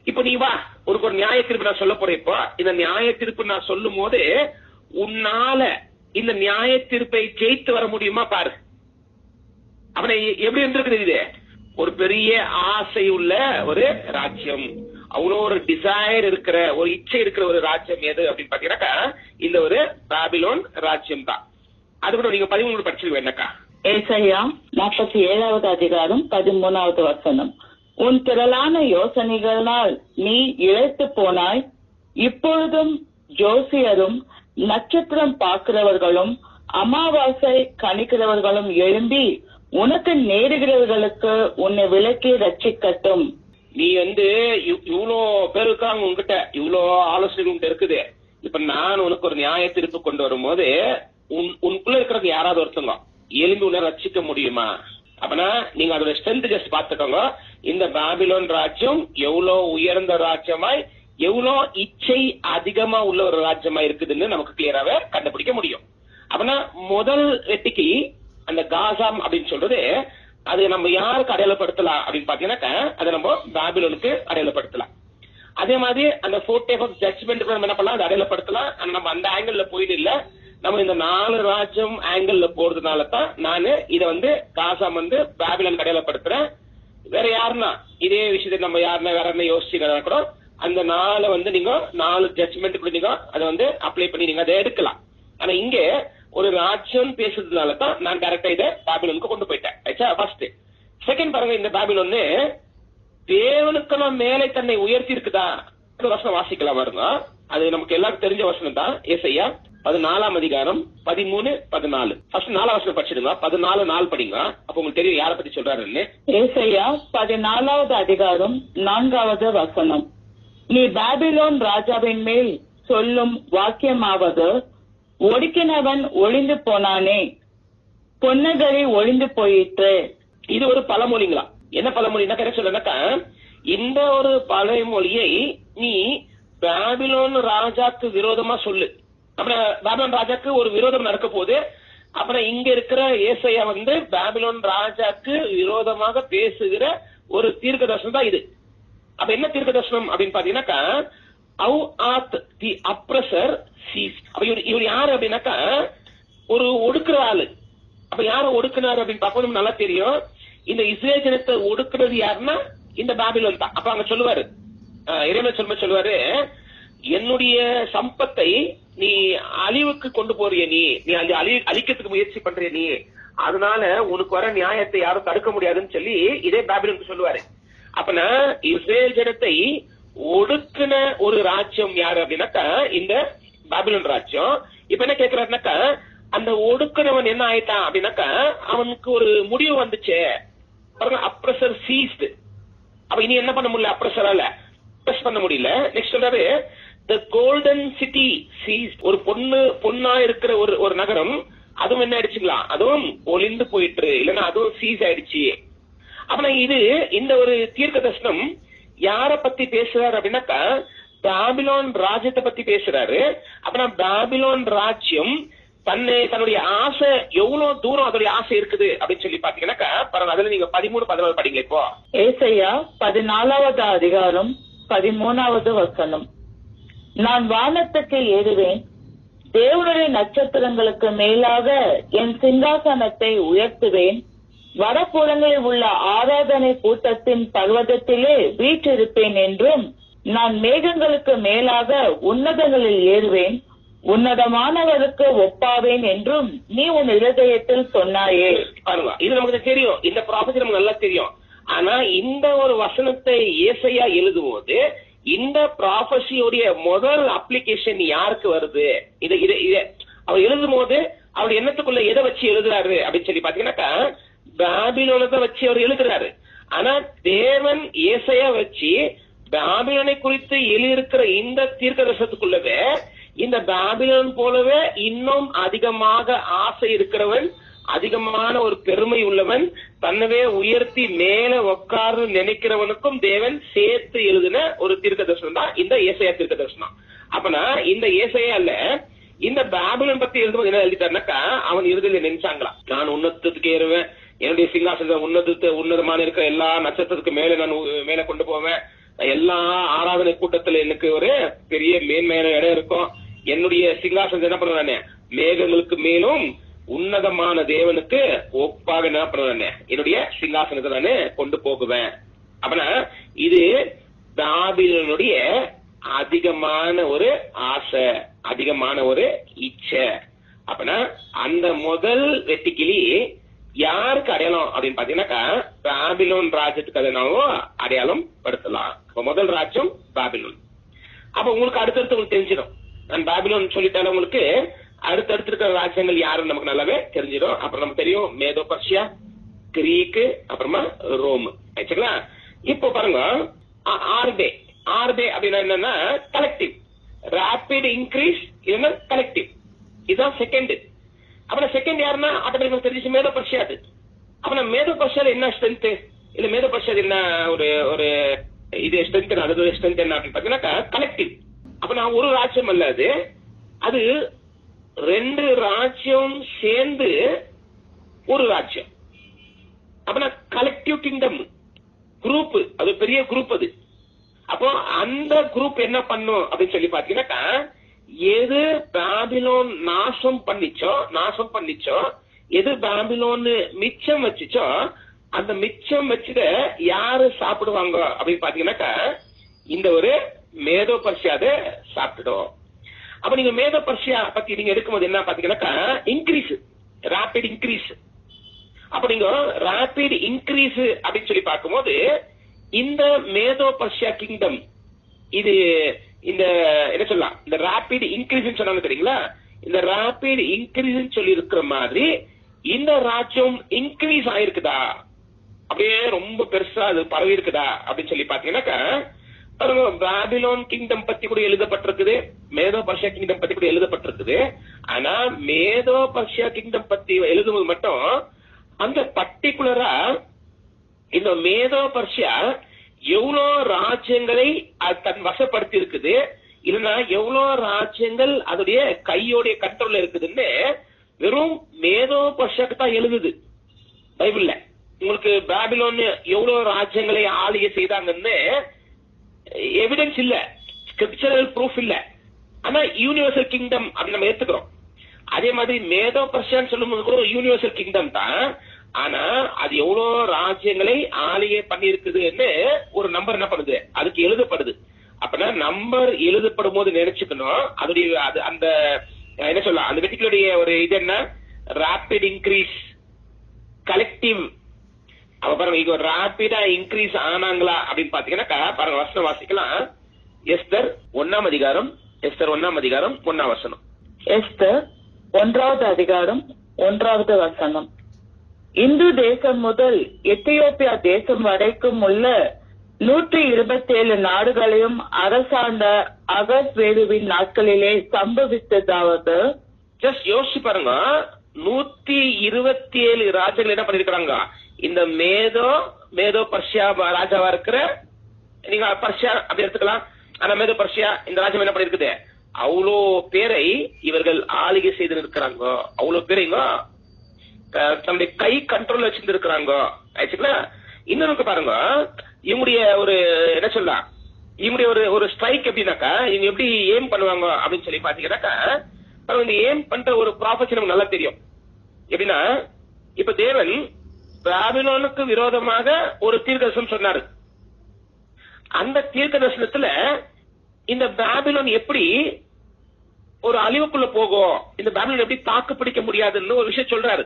A: இப்ப நீ வா, ஒரு நியாய தீர்ப்பு நான் சொல்ல போறேன். இப்போ இந்த நியாய தீர்ப்பு நான் சொல்லும் போது உன்னால இந்த நியாய தீர்ப்பை ஜெயித்து வர முடியுமா பாரு. அப்ப எப்படி இருந்திருக்குது, இது ஒரு பெரிய ஆசை உள்ள ஒரு ராஜ்யம், அவ்வளோ ஒரு டிசைர் இருக்கிற ஒரு இச்சை இருக்கிற ஒரு ராஜ்யம் எது அப்படின்னு பாத்தீங்கன்னாக்கா இந்த ஒரு பாபிலோன் ராஜ்யம் தான். அது கூட நீங்க 13 படிச்சிருக்கீங்க என்னக்கா.
B: ஏசாயா 47வது அதிகாரம் 13வது வசனம். உன் திரளான யோசனைகளால் நீ இழைத்து போனாய். இப்பொழுதும் ஜோசியரும் நட்சத்திரம் பார்க்கிறவர்களும் அமாவாசை கணிக்கிறவர்களும் எழும்பி உனக்கு நேருகிறவர்களுக்கு உன்னை விலக்கி ரட்சிக்கட்டும்.
A: நீ இவ்வளோ பேர் இருக்காங்க உங்ககிட்ட, இவ்வளோ ஆலோசனை உங்ககிட்ட இருக்குது. இப்ப நான் உனக்கு ஒரு நியாய தீர்ப்பு கொண்டு வரும்போது உனக்குள்ள இருக்கிறது யாராவது ஒருத்தங்க எழும்பி உன்னை ரட்சிக்க முடியுமா? அப்பனா நீங்க அதோட ஸ்ட்ரென்த் ஜஸ்ட் பாத்துக்கோங்க. இந்த பாபிலோன் ராஜ்யம் எவ்வளவு உயர்ந்த ராஜ்யமாய், எவ்வளவு இச்சை அதிகமா உள்ள ஒரு ராஜ்யமா இருக்குதுன்னு நமக்கு கிளியராவே கண்டுபிடிக்க முடியும். அப்பனா முதல் வெட்டிக்கு அந்த காசாம் அப்படின்னு சொல்றது, அது நம்ம யாருக்கு அடையாளப்படுத்தலாம் அப்படின்னு பாத்தீங்கன்னாக்கா அதை நம்ம பாபிலோனுக்கு அடையாளப்படுத்தலாம். அதே மாதிரி அந்த 4 days of judgment நம்ம என்ன பண்ணலாம், அதை அடையாளப்படுத்தலாம். நம்ம அந்த ஆங்கிள் போயிட்டு இல்ல, நம்ம இந்த 4 ராஜ்யம் ஆங்கிள் போறதுனால தான் நான் இதை காசாம் பாபிலோனுக்கு அடையாளப்படுத்துறேன். வேற யாருன்னா இதே விஷயத்தை நம்ம யாருன்னா வேற என்ன யோசிச்சுக்கிறதா கூட அந்த 4 நீங்க 4 ஜட்ஜ்மெண்ட் கூட நீங்க அதை அப்ளை பண்ணி நீங்க அதை எடுக்கலாம். ஆனா இங்க ஒரு ராஜ்யம் பேசுறதுனால தான் நான் டைரக்டா இதை பாபிலோனுக்கு கொண்டு போயிட்டேன். ஃபர்ஸ்ட். செகண்ட் பாருங்க, இந்த பாபிலோன் தேவனுக்கெல்லாம் மேலே தன்னை உயர்த்தி இருக்குதா? வசனம் வாசிக்கலாம் பாருங்க. அது நமக்கு எல்லாருக்கும் தெரிஞ்ச வசனம் தான். ஏசாயா 14ஆம் அதிகாரம் 13, 14. ஃபர்ஸ்ட் 4ஆம் வசனம் படிச்சிடுங்க. 14:4 படிங்க. அப்ப உங்களுக்கு தெரியும் யாரை பத்தி சொல்றாருன்னு.
B: ஏசாயா 14வது அதிகாரம் 4வது வசனம். நீ பாபிலோன் ராஜாவின் மேல் சொல்லும் வாக்கியமாவது, ஒடுக்கினவன் ஒளிந்து போனானே, பொன்னகரி ஒளிந்து போயிற்று.
A: இது ஒரு பழமொழிங்களா? என்ன பழமொழினா சொல்லுனாக்கா, இந்த ஒரு பழமொழியை நீ பாபிலோன் ராஜாக்கு விரோதமா சொல்லு. அப்புறம் பாபிலோன் ராஜாக்கு ஒரு விரோதம் நடக்க போகுது. அப்புறம் இங்க இருக்கிற ஏசாயா பாபிலோன் ராஜாக்கு விரோதமாக பேசுகிற ஒரு தீர்க்க தரிசனம் தான் இது. அப்ப என்ன தீர்க்க தரிசனம் அப்படின்னு பாத்தீங்கன்னாக்கா, how art the oppressor ceased. அப்ப இவர் யாரு அப்படின்னாக்கா ஒரு ஒடுக்குற ஆளு. அப்ப யார ஒடுக்குனாரு அப்படின்னு பார்ப்போம். நல்லா தெரியும், இந்த இஸ்ரேல் ஜனத்தை ஒடுக்குறது யாருன்னா இந்த பாபிலோன் தான். அப்ப அங்க சொல்லுவாரு, இறைவன் சொல்லுவாரு, என்னுடைய சம்பத்தை நீ அழிவுக்கு கொண்டு போறிய, நீ அழிக்கிறதுக்கு முயற்சி பண்றிய, நீ அதனால உனக்கு வர நியாயத்தை யாரும் தடுக்க முடியாதுன்னு சொல்லி இதே பாபிலோனுக்கு சொல்லுவாரு. அப்பனா இஸ்ரேல் ஜனத்தை ஒடுக்குன ஒரு ராஜ்யம் யாரு அப்படின்னாக்கா இந்த பாபிலோன் ராஜ்யம். இப்ப என்ன கேக்குறாருனாக்கா, அந்த ஒடுக்குனவன் என்ன ஆயிட்டான் அப்படின்னாக்கா அவனுக்கு ஒரு முடிவு வந்துச்சு. அப்ரஸர் சீஸ்ட். அப்ப இனி என்ன பண்ண முடியல, அப்ரஸரால பிரஸ் பண்ண முடியல. நெக்ஸ்ட் சொல்றாரு, the golden city seized. ஒரு பொண்ணா இருக்கிற ஒரு நகரம், அதுவும் என்ன ஆயிடுச்சுங்களா, அதுவும் ஒளிந்து போயிட்டு, இல்லன்னா அதுவும் சீஸ் ஆயிடுச்சு. அப்ப இது இந்த ஒரு தீர்க்க தரிசனம் யார பத்தி பேசுறாரு அப்படின்னாக்கா பாபிலோன் ராஜ்யத்தை பத்தி பேசுறாரு. அப்ப பாபிலோன் ராஜ்யம் தன்னுடைய ஆசை எவ்வளவு தூரம் அதோடைய ஆசை இருக்குது அப்படின்னு சொல்லி பாத்தீங்கன்னாக்கா பரவாயில்ல. அதுல நீங்க 13, 14 படிங்க. இப்போ
B: ஏசாயா 14வது அதிகாரம் 13வது வசனம். நான் வானத்துக்கு ஏறுவேன், தேவனுடைய நட்சத்திரங்களுக்கு மேலாக என் சிங்காசனத்தை உயர்த்துவேன், வடபுறங்களில் உள்ள ஆராதனை கூட்டத்தின் பர்வதத்திலே வீற்றிருப்பேன் என்றும், நான் மேகங்களுக்கு மேலாக உன்னதங்களில் ஏறுவேன், உன்னதமானவருக்கு ஒப்பாவேன் என்றும் நீ உன் இருதயத்தில் சொன்னாயே.
A: பாருங்க, இது நமக்கு தெரியும், இந்த ப்ராஃபஸி நமக்கு நல்லா தெரியும். ஆனா இந்த ஒரு வசனத்தை ஏசையா எழுதும் போது இந்த ப்ராஃபஸியோடைய முதல் அப்ளிகேஷன் யாருக்கு வருது? அவர் எழுதும் போது அவர் எண்ணத்துக்குள்ள எதை வச்சு எழுதுறாரு அப்படின்னு சொல்லி பாத்தீங்கன்னாக்கா, பாபிலோனத்தை வச்சு அவர் எழுதுறாரு. ஆனா தேவன் ஏசையா வச்சு பாபிலோனை குறித்து எழுதியிருக்கிற இந்த தீர்க்கதரிசனத்துக்குள்ளவே இந்த பாபிலோன் போலவே இன்னும் அதிகமாக ஆசை இருக்கிறவன், அதிகமான ஒரு பெருமை உள்ளவன், தன்னவே உயர்த்தி மேல உட்கார்ந்து நினைக்கிறவனுக்கும் தேவன் சேர்த்து எழுதின ஒரு தீர்க்கதரிசனம் தான் இந்த ஏசாயா தீர்க்கதரிசனம். அப்பனா இந்த ஏசாயால இந்த பாபிலோன் பத்தி எழுதும்போது என்ன எழுதிட்டாருனாக்கா, அவன் இறுதியில நினைச்சாங்களா, நான் உன்னதத்துக்கு ஏறுவேன், என்னுடைய சிங்காசனத்தை உன்னதமான இருக்கிற எல்லா நட்சத்திரத்துக்கு மேல கொண்டு போவேன், எல்லா ஆராதனை கூட்டத்துல எனக்கு ஒரு பெரிய மேன்மையான இடம் இருக்கும், என்னுடைய சிங்காசனத்தை என்ன பண்ணுவேன், மேகங்களுக்கு மேலும் உன்னதமான தேவனுக்கு ஒப்பாக என்ன பண்ணுவேன், என்னுடைய சிங்காசனத்தை நானு கொண்டு போகுவேன். அப்பனா இது பாபிலோனுடைய அதிகமான ஒரு ஆசை, அதிகமான ஒரு இச்சை. அப்பனா அந்த முதல் வெட்டுக்கிளி யாருக்கு அடையாளம் அப்படின்னு பாத்தீங்கன்னாக்கா, பாபிலோன் ராஜ்யத்துக்கு அதை நாம அடையாளம் படுத்தலாம். முதல் ராஜ்யம் பாபிலோன். அப்ப உங்களுக்கு அடுத்தடுத்து உங்களுக்கு தெரிஞ்சிடும். நான் பாபிலோன் சொல்லிட்டாலும் உங்களுக்கு அடுத்தடுத்து இருக்கிற ராஜ்யங்கள் யாருன்னு நமக்கு நல்லாவே தெரிஞ்சிடும். அப்புறம் நமக்கு தெரியும் மேதோ பர்ஷியா, கிரீக்கு, அப்புறமா ரோம். ஆச்சுங்களா? இப்போ பாருங்க, ஆர்பே அப்படின்னா என்னன்னா கலெக்டிவ், ராபிட் இன்க்ரீஸ் இல்லைன்னா கலெக்டிவ், இதுதான் செகண்ட். அப்புறம் செகண்ட் யாருன்னா ஆட்டோமேட்டிக் தெரிஞ்சு மேதோ பர்ஷியா. அது அப்புறம் மேதோ பர்ஷியால என்ன ஸ்ட்ரென்த் இல்ல, மேதோ பர்ஷியா என்ன ஒரு இது ஸ்ட்ரென்த், அது ஸ்ட்ரென்த் என்ன அப்படின்னு பாத்தீங்கன்னா கலெக்டிவ். அப்ப நான் ஒரு ராஜ்யம் அல்ல, அது ரெண்டு ராஜ்யம் சேர்ந்து ஒரு ராஜ்யம். அப்ப கலெக்டிவ் கிங்டம் குரூப், அது பெரிய குரூப். அது அப்போ அந்த குரூப் என்ன பண்ணும் அப்படின்னு சொல்லி பாத்தீங்கன்னாக்கா, எது பாபிலோன் நாசம் பண்ணிச்சோ, எது பாபிலோன் மிச்சம் வச்சுச்சோ, அந்த மிச்சம் வச்சுட்டு யாரு சாப்பிடுவாங்க அப்படின்னு பாத்தீங்கன்னாக்கா, இந்த ஒரு மேதோ பர்ஷியாத சாப்பிட்டுடும். அப்ப நீங்க மேதோ பர்ஷியா பத்தி நீங்க எடுக்கும்போது என்ன பாத்தீங்கன்னாக்கா, இன்க்ரீஸ், ராபிட் இன்க்ரீஸ். அப்ப நீங்க ராபிட் இன்க்ரீஸ் அப்படின்னு சொல்லி பார்க்கும்போது இந்த மேதோ பர்ஷியா கிங்டம், இது இந்த என்ன சொல்லலாம், இந்த ராபிட் இன்க்ரீஸ் சொன்னாங்க தெரியுங்களா, இந்த ராபிட் இன்க்ரீஸ் சொல்லி இருக்கிற மாதிரி இந்த ராஜ்யம் இன்க்ரீஸ் ஆயிருக்குதா, அப்படியே ரொம்ப பெருசா அது பரவி இருக்குதா அப்படின்னு சொல்லி பாத்தீங்கன்னாக்கா, பாபிலோன் கிங்டம் பத்தி கூட எழுதப்பட்டிருக்குது, மேதோ பர்ஷியா கிங்டம் பத்தி கூட எழுதப்பட்டிருக்குது. ஆனா மேதோ பர்ஷியா கிங்டம் பத்தி எழுதும்போது மட்டும் அந்த பர்டிகுலரா இந்த மேதோ பர்ஷியா எவ்வளவு ராஜ்யங்களை தன் வசப்படுத்தி இருக்குது, இல்லைன்னா எவ்வளவு ராஜ்யங்கள் அதோடைய கையோடைய கண்ட்ரோல்ல இருக்குதுன்னு வெறும் மேதோ பர்ஷியாக்கு தான் எழுதுது பைபிள்ல. உங்களுக்கு பாபிலோன் எவ்வளவு ராஜ்யங்களை ஆளுகை செய்தாங்கன்னு எவிடன்ஸ் இல்ல, ஸ்கிரிப்சரல் ப்ரூஃப் இல்ல. ஆனா யூனிவர்சல் கிங்டம் அப்படி நம்ம ஏத்துக்கிறோம். அதே மாதிரி மேதோ பர்ஷியான்னு சொல்லும்போது கூட யூனிவர்சல் கிங்டம் தான். ஆனா அது எவ்வளவு ராஜ்யங்களை ஆளுகை பண்ணி இருக்குதுன்னு ஒரு நம்பர் என்ன பண்ணுது, அதுக்கு எழுதப்படுது. அப்பனா நம்பர் எழுதப்படும் போது நினைச்சுக்கணும், அதோடைய அந்த என்ன சொல்லலாம், அந்த வெட்டிகளுடைய ஒரு இது என்ன, ராபிட் இன்க்ரீஸ், கலெக்டிவ். அப்ப பாருங்க, இங்க ராபிடா இன்க்ரீஸ் ஆனாங்களா அப்படின்னு பாத்தீங்கன்னா பாருங்க, வசனம் வாசிக்கலாம். எஸ்தர் 1 அதிகாரம் 1 வசனம்.
B: எஸ்தர் 1 அதிகாரம் 1 வசனம். இந்து தேசம் முதல் எத்தியோப்பியா தேசம் வரைக்கும் உள்ள 127 நாடுகளையும் அரசாண்ட அகஸ்வேருவின் நாட்களிலே சம்பவித்ததாவது.
A: ஜஸ்ட் யோசிச்சு பாருங்க, 127 ராஜ்யங்கள் என்ன பண்ணிருக்காங்க. இந்த மேதோ பர்ஷியா ராஜாவா இருக்கிற, நீங்க பர்ஷியா அப்படி எடுத்துக்கலாம். ஆனா மேதோ பர்ஷியா இந்த ராஜ்யம் என்ன பண்ணிருக்குது, அவ்வளோ பேரை இவர்கள் ஆளுகை செய்து இருக்கிறாங்க. அவ்வளவு பேரை தன்னுடைய கை கண்ட்ரோல் வச்சிருந்து இருக்கிறாங்க. ஆயிடுச்சுங்களா? இன்னொரு பாருங்க, இவங்களுடைய ஒரு என்ன சொல்லலாம், இவங்களுடைய ஒரு ஸ்ட்ரைக் எப்படின்னாக்கா, இவங்க எப்படி ஏம் பண்ணுவாங்க அப்படின்னு சொல்லி பாத்தீங்கன்னாக்கா, இந்த ஏம் பண்ற ஒரு ப்ராஃபஸி நமக்கு நல்லா தெரியும். எப்படின்னா, இப்ப தேவன் பாபிலோனுக்கு விரோதமாக ஒரு தீர்க்கதரிசனம் சொன்னாரு. அந்த தீர்க்கதரிசனத்துல இந்த பாபிலோன் எப்படி ஒரு அழிவுக்குள்ள போகும், இந்த பாபிலோன் எப்படி தாக்கு பிடிக்க முடியாதுன்னு ஒரு விஷயம் சொல்றாரு.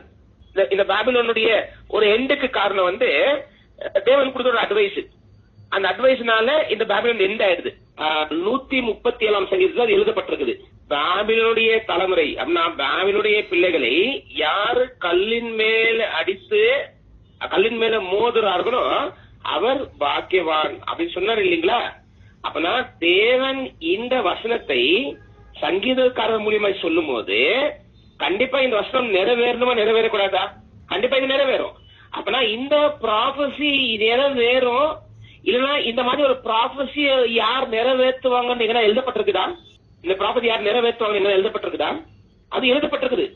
A: இந்த பாபிலோனுடைய ஒரு எண்டுக்கு காரணம் வந்து தேவன் கொடுத்த ஒரு அட்வைஸ். அந்த அட்வைஸ்னால இந்த பாபிலோன் எண்ட் ஆயிடுது. 137ஆம் சங்கீதத்துல அது எழுதப்பட்டிருக்குது. பாபிலோனுடைய தலைமுறை அப்படின்னா பாபிலோனுடைய பிள்ளைகளை யாரு கல்லின் மேல அடித்து கல்லின் மேல மோதுறார்களோ அவர் பாக்கியவான் அப்படின்னு சொன்னார் இல்லீங்களா? அப்பனா தேவன் இந்த வசனத்தை சங்கீதக்காரர் மூலியமா சொல்லும் போது கண்டிப்பா இந்த வசனம் நிறைவேறணுமா நிறைவேறக்கூடாதா? கண்டிப்பா இது நிறைவேறும். அப்பனா இந்த ப்ராபசி நிறைவேறும். இல்லைன்னா இந்த மாதிரி ஒரு ப்ராபசி யார் நிறைவேற்றுவாங்கன்னு எங்கன்னா எழுதப்பட்டிருக்குதா? இந்த ப்ராபசி யார் நிறைவேற்றுவாங்க என்ன எழுதப்பட்டிருக்குதா? அது எழுதப்பட்டிருக்குது.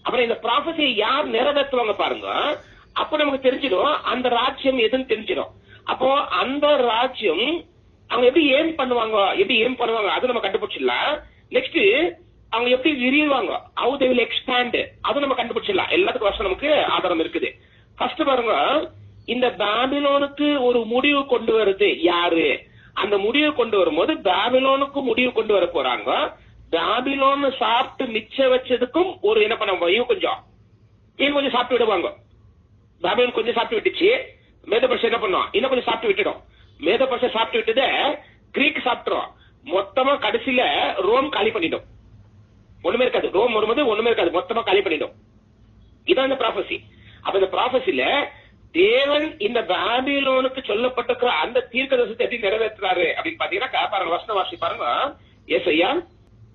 A: அப்புறம் இந்த ப்ராபசியை யார் நிறைவேற்றுவாங்க பாருங்க. அப்ப நமக்கு தெரிஞ்சிடும் அந்த ராஜ்யம் எதுன்னு தெரிஞ்சிடும். அப்போ அந்த ராஜ்யம் அவங்க எப்படி ஏம் பண்ணுவாங்க அது நம்ம கண்டுபிடிச்சிடலாம். நெக்ஸ்ட் அவங்க எப்படி விரிவாங்க, how they will expand, அது நம்ம கண்டுபிடிச்சிடலாம். எல்லாத்துக்கும் வருஷம் நமக்கு ஆதாரம் இருக்குது. ஃபர்ஸ்ட் பாருங்க, இந்த பாபிலோனுக்கு ஒரு முடிவு கொண்டு வருது யாரு? அந்த முடிவு கொண்டு வரும்போது பாபிலோனுக்கு முடிவு கொண்டு வர போறாங்க. பாபிலோன் சாப்பிட்டு மிச்ச வச்சதுக்கும் ஒரு என்ன பண்ண கொஞ்சம் சாப்பிட்டு விடுவாங்க. பாபிலோன் கொஞ்சம் சாப்பிட்டு விட்டுச்சு, மேதபர்ஷா என்ன பண்ணுவோம் இன்னும் கொஞ்சம் சாப்பிட்டு விட்டுடும். மேதபர்ஷா சாப்பிட்டு விட்டத கிரீக் சாப்பிட்டுரும். மொத்தமா கடைசியில ரோம் காலி பண்ணிடும். ஒண்ணுமே இருக்காது. ரோம் வரும்போது ஒண்ணுமே இருக்காது, மொத்தமா காலி பண்ணிடும். இதான் இந்த ப்ராபசி. அப்ப இந்த ப்ராபசில தேவன் இந்த பாபிலோனுக்கு சொல்லப்பட்டிருக்கிற அந்த தீர்க்கதரிசனத்தை எப்படி நிறைவேற்றுறாரு அப்படின்னு பாத்தீங்கன்னா பாருங்க, வசனம் வாசி பாருங்க. ஏசாயா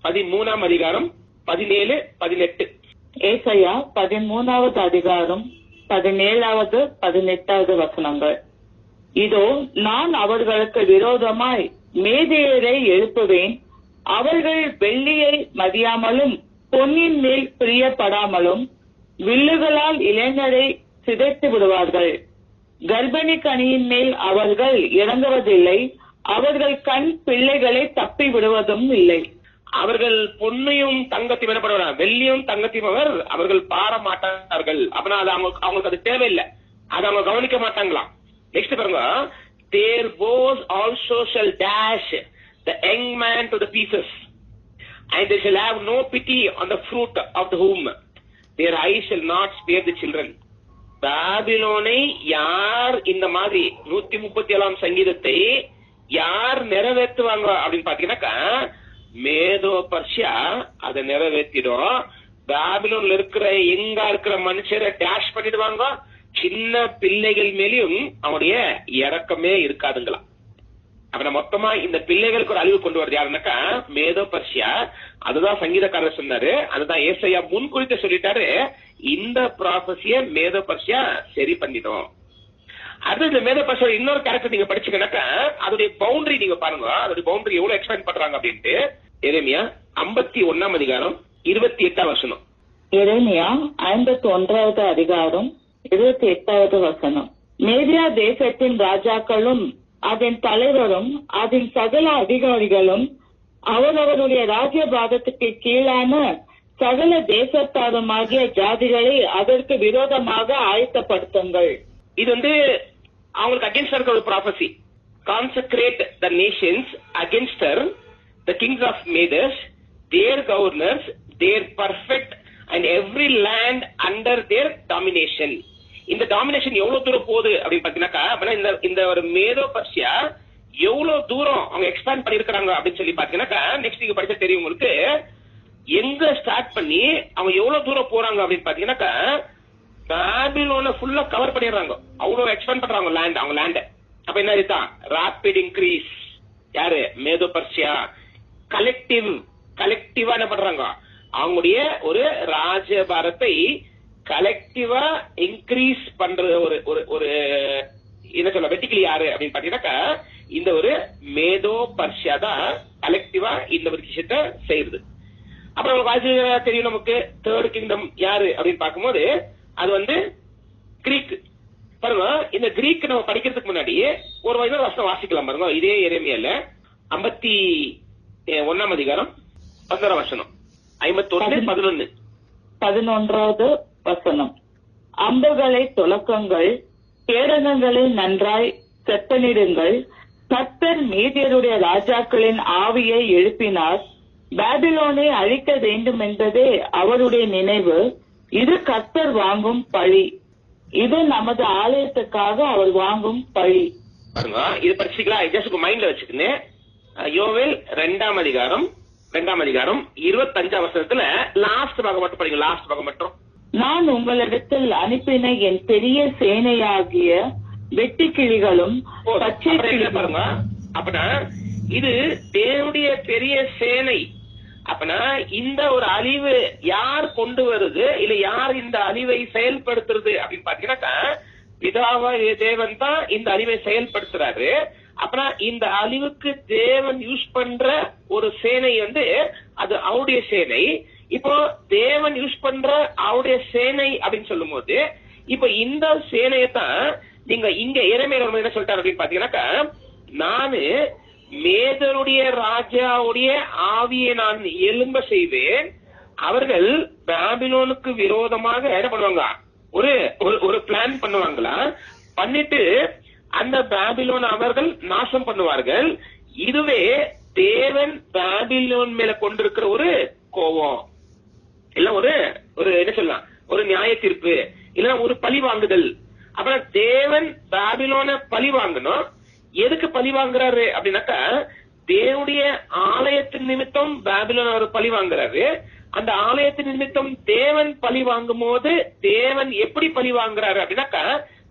A: 13ஆம் அதிகாரம் 17, 18.
B: ஏசாயா 13வது அதிகாரம் 17வது 18வது வசனங்கள். இதோ நான் அவர்களுக்கு விரோதமாய் மேதையரை எழுப்புவேன். அவர்கள் வெள்ளியை மதியாமலும் பொன்னின் மேல் பிரியப்படாமலும் வில்லுகளால் இளைஞரை சிதைத்து விடுவார்கள். கர்ப்பிணி கனியின் மேல் அவர்கள் இறங்குவதில்லை. அவர்கள் கண் பிள்ளைகளை தப்பி விடுவதும் இல்லை.
A: அவர்கள் பொன்னையும் தங்கத்தையும் என்ன பண்ணுவாங்க, வெள்ளியும் தங்கத்தையும் அவர்கள் பார மாட்டார்கள். அப்படின்னா அது அவங்களுக்கு அது தேவையில்லை, அதை அவங்க கவனிக்க மாட்டாங்களாம். நெக்ஸ்ட் பாருங்க, their bows also shall dash the young man to the pieces, and they shall have no pity on the fruit of the womb. Their eyes shall not spare the children. பாபிலோனை யார் இந்த மாதிரி 137ஆம் சங்கீதத்தை யார் நிறைவேற்றுவாங்க அப்படின்னு பாத்தீங்கன்னாக்கா மேதோ Persia அதை நிறைவேற்றிடும். பாபிலோன்ல இருக்கிற எங்க இருக்கிற மனுஷரை டேஷ் பண்ணிடுவாங்க. சின்ன பிள்ளைகள் மேலேயும் அவனுடைய இறக்கமே இருக்காதுங்களா. அப்ப மொத்தமா இந்த பிள்ளைகளுக்கு ஒரு அழிவு கொண்டு வருது யாருன்னாக்கா மேதோ பர்ஷியா. அதுதான் சங்கீதக்காரர் சொன்னாரு, அதுதான் ஏசாயா முன்குறித்து சொல்லிட்டாரு. இந்த ப்ராபசிய மேதோ பர்ஷியா சரி பண்ணிடும். அடுத்து இந்த மேதோ பர்ஷியா இன்னொரு கேரக்டர் நீங்க படிச்சீங்கன்னாக்கா அதோடைய பவுண்டரி நீங்க பாருங்க, அதோடைய பவுண்டரி எவ்வளவு எக்ஸ்பேண்ட் பண்றாங்க அப்படின்ட்டு. எரேமியா 51ஆம் அதிகாரம் 28ஆம் வசனம்.
B: எரேமியா 51வது அதிகாரம் 28வது வசனம். மேதியா தேசத்தின் ராஜாக்களும் அதன் தலைவரும் அதன் சகல அதிகாரிகளும் அவரவருடைய ராஜ்யபாதத்துக்கு கீழான சகல தேசத்தாருமாகிய ஜாதிகளை அதற்கு விரோதமாக ஆயத்தப்படுத்துங்கள்.
A: இது வந்து அவங்களுக்கு அகேன்ஸ்டா இருக்க ஒரு prophecy. Consecrate the nations against her, the kings of Medes, their governors, their perfect and every land under their domination. இந்த டாமினேஷன் எவ்வளவு தூரம் போகுது அப்படின்னு பாத்தீங்கன்னாக்கா இந்த ஒரு மேதோ பர்ஷியா எவ்வளவு தூரம் அவங்க எக்ஸ்பேண்ட் பண்ணிருக்காங்க அப்படின்னு சொல்லி பாத்தீங்கன்னாக்கா நெக்ஸ்ட் நீங்க படிச்சா தெரியும் உங்களுக்கு. எங்க ஸ்டார்ட் பண்ணி அவங்க எவ்வளவு தூரம் போறாங்க அப்படின்னு பாத்தீங்கன்னாக்கா பாபிலோனை ஃபுல்லா கவர் பண்ணிடுறாங்க. அவ்வளவு எக்ஸ்பேண்ட் பண்றாங்க லேண்ட், அவங்க லேண்ட். அப்ப என்ன இதுதான் ராபிட் இன்க்ரீஸ். யாரு மேதோ பர்ஷியா கலெக்டிவா என்ன பண்றாங்க, அவங்களுடைய ஒரு ராஜபாரத்தை கலெக்டிவா இன்க்ரீஸ் பண்ற ஒரு என்ன சொல்ல வெட்டிக்கலி யாரு அப்படின்னு பாத்தீங்கன்னாக்கா இந்த ஒரு மேதோ பர்ஷியா தான் கலெக்டிவா இந்த ஒரு விஷயத்த செய்யுது. அப்புறம் உங்களுக்கு தெரியும் நமக்கு தேர்ட் கிங்டம் யாரு அப்படின்னு பார்க்கும்போது அது வந்து கிரீக். பாருங்க, இந்த கிரீக் நம்ம படிக்கிறதுக்கு முன்னாடி ஒரு வசனம் வாசிக்கலாம் பாருங்க. இதே எரேமியால 51ஆம் அதிகாரம் 11ஆம் வசனம். 51,
B: 11வது வசனம். அம்புகளை துலக்குங்கள், கேடகங்களை நன்றாய் செப்பனிடுங்கள். கர்த்தர் மேதியருடைய ராஜாக்களின் ஆவியை எழுப்பினார். பாபிலோனை அழிக்க வேண்டும் என்பதே அவருடைய நினைவு. இது கர்த்தர் வாங்கும் பழி. இது நமது ஆலயத்துக்காக அவர் வாங்கும் பழி.
A: பாருங்க, இது படிச்சுக்கலாம். ஜஸ்ட் மைண்ட்ல வச்சுக்கணும். யோவேல் 2ஆம் அதிகாரம் 25ஆம் வசனத்துல லாஸ்ட் பாகம் மட்டும் படிங்க. லாஸ்ட் பாகம் மட்டும்.
B: நான் உங்களிடத்தில் அனுப்பின என் பெரிய சேனையாகிய வெட்டுக்கிளிகளும் பச்சை கிளிகளும்.
A: பாருங்க, அப்பனா இது தேவனுடைய பெரிய சேனை. அப்பனா இந்த ஒரு அழிவு யார் கொண்டு வருது, இல்ல யார் இந்த அழிவை செயல்படுத்துறது அப்படின்னு பாத்தீங்கன்னாக்கா பிதாவா தேவன் தான் இந்த அழிவை செயல்படுத்துறாரு. அப்பனா இந்த அழிவுக்கு தேவன் யூஸ் பண்ற ஒரு சேனை அது அவருடைய சேனை. இப்போ தேவன் யூஸ் பண்ற அவருடைய சேனை அப்படின்னு சொல்லும் போது இப்ப இந்த சேனையத்தான் நீங்க இங்க எரேமியா என்ன சொல்லிட்டாரு அப்படின்னு பாத்தீங்கன்னாக்கா, நானு மேதருடைய ராஜாவுடைய ஆவியை நான் எழும்ப செய்வேன். அவர்கள் பாபிலோனுக்கு விரோதமாக என்ன பண்ணுவாங்க, ஒரு பிளான் பண்ணுவாங்களா, பண்ணிட்டு அந்த பாபிலோன் அவர்கள் நாசம் பண்ணுவார்கள். இதுவே தேவன் பாபிலோன் மேல கொண்டிருக்கிற ஒரு கோபம், இல்ல ஒரு என்ன சொல்லலாம், ஒரு நியாய தீர்ப்பு, இல்ல ஒரு பழி வாங்குதல். அப்புறம் தேவன் பாபிலோன பழி வாங்கணும். எதுக்கு பழி வாங்குறாரு அப்படின்னாக்கா, தேவனுடைய ஆலயத்தின் நிமித்தம் பாபிலோன் அவர் பழி வாங்குறாரு. அந்த ஆலயத்தின் நிமித்தம் தேவன் பழி வாங்கும் போது தேவன் எப்படி பழி வாங்குறாரு அப்படின்னாக்கா,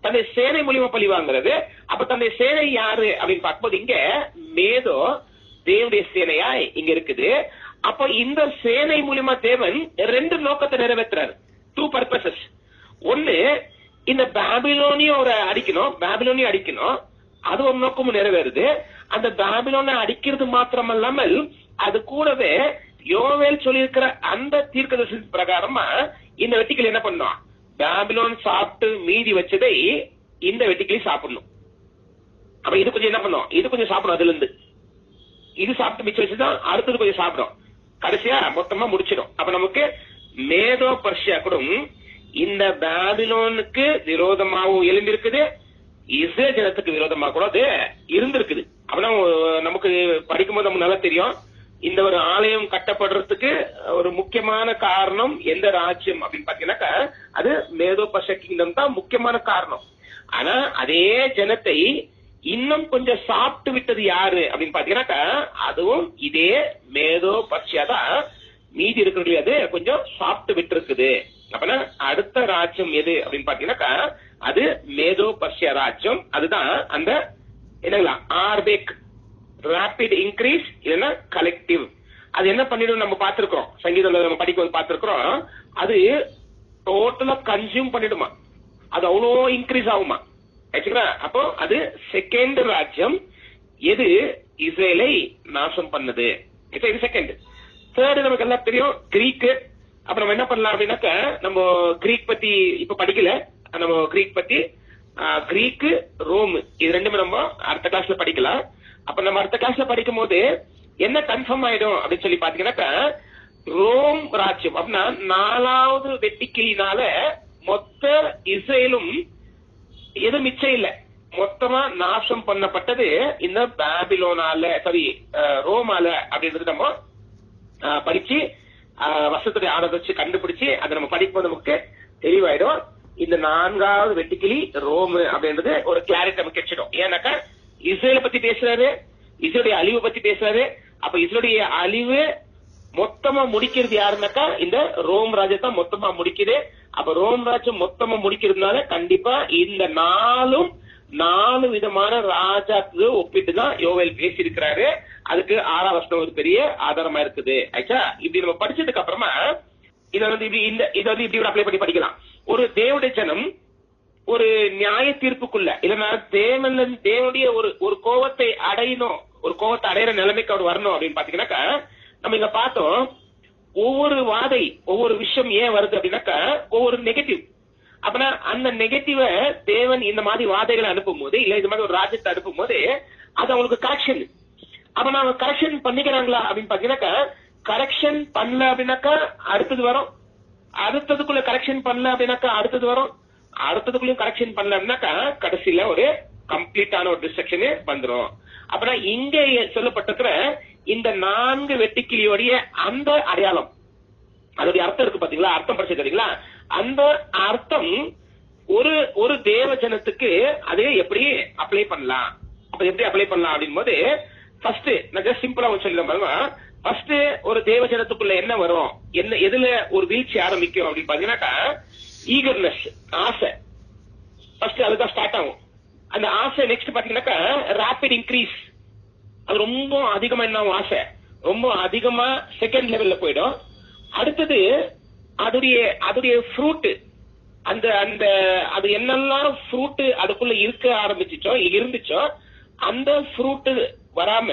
A: தன்னுடைய சேனை மூலியமா பழி வாங்குறது. அப்ப தன்னுடைய சேனை யாரு அப்படின்னு பார்க்கும்போது இங்க மேதோ தேவனுடைய சேனையா இங்க இருக்குது. அப்போ இந்த சேனை மூலியமா தேவன் 2 நோக்கத்தை நிறைவேற்றுறாரு. 2 பர்பசஸ். ஒன்னு, இந்த பாபிலோனியும் ஒரு அடிக்கணும். அது ஒரு நோக்கமும் நிறைவேறுது. அந்த பாபிலோனை அடிக்கிறது மாத்திரமல்லாமல் அது கூடவே யோவேல் சொல்லியிருக்கிற அந்த தீர்க்கதரிசன பிரகாரமா இந்த வெட்டிக்கிளி என்ன பண்ணும், பாபிலோன் சாப்பிட்டு மீதி வச்சதை இந்த வெட்டிக்கிளி சாப்பிடணும். அப்ப இது கொஞ்சம் என்ன பண்ணும், இது கொஞ்சம் சாப்பிடும். அதுல இருந்து இது சாப்பிட்டு மிச்சம் வச்சுதான் அடுத்தது கொஞ்சம் சாப்பிடும். கடைசியா மொத்தமா முடிச்சிடும். அப்ப நமக்கு மேதோ பர்ஷியா கூட இந்த பாபிலோனுக்கு விரோதமாகவும் எழும்பி இருக்குது, இஸ்ரேல் ஜனத்துக்கு விரோதமா கூட அது இருந்திருக்குது. அப்பதான் நமக்கு படிக்கும் போது நமக்கு நல்லா தெரியும், இந்த ஒரு ஆலயம் கட்டப்படுறதுக்கு ஒரு முக்கியமான காரணம் எந்த ராஜ்யம் அப்படின்னு பாத்தீங்கன்னாக்கா அது மேதோ பர்ஷியா கிங்டம் தான் முக்கியமான காரணம். ஆனா அதே ஜனத்தை இன்னும் கொஞ்சம் சாப்பிட்டு விட்டது யாரு அப்படின்னு பாத்தீங்கன்னாக்கா அதுவும் இதே மேதோ பர்ஷியா தான். மீதி இருக்கிறது அது கொஞ்சம் சாப்பிட்டு விட்டு இருக்குது. அப்பனா அடுத்த ராஜ்யம் எது அப்படின்னு பாத்தீங்கன்னாக்கா அது மேதோ பர்ஷியா ராஜ்யம். அதுதான் அந்த என்ன ஆர்பேக் ராபிட் இன்க்ரீஸ் இல்லைன்னா கலெக்டிவ். அது என்ன பண்ணிடும் நம்ம பார்த்திருக்கிறோம், சங்கீதம் நம்ம படிக்கும் பார்த்திருக்கிறோம். அது டோட்டலா கன்சியூம் பண்ணிடுமா, அது அவ்வளோ இன்க்ரீஸ் ஆகுமா. அப்போ அது செகண்ட் ராஜ்யம் எது இஸ்ரேலை நாசம் பண்ணது. இது செகண்ட். தேர்ட் நமக்கு எல்லாம் தெரியும் கிரீக். அப்ப நம்ம என்ன பண்ணலாம் அப்படின்னாக்க, நம்ம கிரீக் பத்தி இப்ப படிக்கல, நம்ம கிரீக் பத்தி கிரீக்கு ரோம் இது ரெண்டுமே நம்ம அடுத்த கிளாஸ்ல படிக்கலாம். அப்ப நம்ம அடுத்த கிளாஸ்ல படிக்கும் போது என்ன கன்ஃபார்ம் ஆயிடும் அப்படின்னு சொல்லி பாத்தீங்கன்னாக்கா, ரோம் ராஜ்யம் அப்படின்னா 4வது வெட்டிக்கிளினால மொத்த இஸ்ரேலும் எது மிச்சம் இல்ல, மொத்தமா நாசம் பண்ணப்பட்டது இந்த பாபிலோனால, சாரி ரோமால அப்படின்றது நம்ம படிச்சு வருஷத்துடைய ஆர்டர் வச்சு கண்டுபிடிச்சு அதை நம்ம படிக்கும்போது நமக்கு தெளிவாயிடும். இந்த 4வது வெட்டுக்கிளி ரோம் அப்படின்றது ஒரு கிளாரிட்டி நமக்கு கிடைச்சிடும். ஏன்னாக்கா இஸ்ரேலை பத்தி பேசுறாரு, இஸ்ரேலுடைய அழிவு பத்தி பேசுறாரு. அப்ப இஸ்ரேலுடைய அழிவு மொத்தமா முடிக்கிறது யாருன்னாக்கா இந்த ரோம் ராஜ்யத்தான் மொத்தமா முடிக்குது. அப்ப ரோம் ராஜ்யம் மொத்தமா முடிக்கிறதுனால கண்டிப்பா இந்த 4 விதமான ராஜாக்கு ஒப்பிட்டு தான் யோவேல் பேசியிருக்கிறாரு. அதுக்கு 6ஆம் வசனம் ஒரு பெரிய ஆதாரமா இருக்குது. ஆச்சா, இப்படி நம்ம படிச்சதுக்கு அப்புறமா இதை இப்படி அப்ளை பண்ணி படிக்கலாம். ஒரு தேவனுடைய ஜனம் ஒரு நியாய தீர்ப்புக்குள்ள இல்லைன்னா தேவனுடைய ஒரு கோபத்தை அடையணும், ஒரு கோபத்தை அடையிற நிலைமைக்கு அவர் வரணும் அப்படின்னு பாத்தீங்கன்னாக்கா, நம்ம இங்க பார்த்தோம் ஒவ்வொரு விஷயம் ஏன் வருது அப்படின்னாக்கா ஒவ்வொரு நெகட்டிவ். அப்பனா அந்த நெகட்டிவ தேவன் இந்த மாதிரி வாதைகளை அனுப்பும் போது இல்ல இந்த மாதிரி ஒரு ராஜ்யத்தை அனுப்பும் போது அது அவங்களுக்கு கரெக்ஷன். அப்ப நாங்க கரெக்ஷன் பண்ணிக்கிறாங்களா அப்படின்னு பாத்தீங்கன்னாக்கா, கரெக்ஷன் பண்ணல அப்படின்னாக்கா அடுத்தது வரும், அடுத்ததுக்குள்ள கரெக்ஷன் பண்ணல அப்படின்னாக்கா அடுத்தது வரும், அடுத்ததுக்குள்ளயும் கரெக்ஷன் பண்ணல அப்படின்னாக்கா கடைசியில ஒரு கம்ப்ளீட்டான ஒரு டிஸ்ட்ரக்ஷன் வந்துடும். அப்பனா இங்க சொல்லப்பட்டிருக்கிற இந்த 4 வெட்டுக்கிளியோடைய அந்த அடையாளம், அதோடைய அர்த்தம் இருக்கு பாத்தீங்களா, அர்த்தம் படிச்சு தெரியுங்களா, அந்த அர்த்தம் ஒரு தேவ ஜனத்துக்கு அது எப்படி அப்ளை பண்ணலாம், அப்ப எப்படி அப்ளை பண்ணலாம் அப்படின் போது ஃபர்ஸ்ட் நான் ஜஸ்ட் சிம்பிளா சொல்லிடுறேன் பாருங்க. ஃபர்ஸ்ட் ஒரு தேவ ஜனத்துக்குள்ள என்ன வரும், என்ன எதுல ஒரு வீழ்ச்சி ஆரம்பிக்கும் அப்படின்னு பாத்தீங்கன்னாக்கா ஈகர்னஸ், ஆசை. ஃபர்ஸ்ட் அதுதான் ஸ்டார்ட் ஆகும். அந்த ஆசை நெக்ஸ்ட் பாத்தீங்கன்னாக்கா ரேபிட் இன்க்ரீஸ், அது ரொம்ப அதிகமா என்ன ஆசை ரொம்ப அதிகமா செகண்ட் லெவல்ல போயிடும். அடுத்தது அதுடைய ஃப்ரூட், அந்த அந்த அது என்னெல்லாம் ஃப்ரூட் அதுக்குள்ள இருந்துச்சோ அந்த ஃப்ரூட் வராம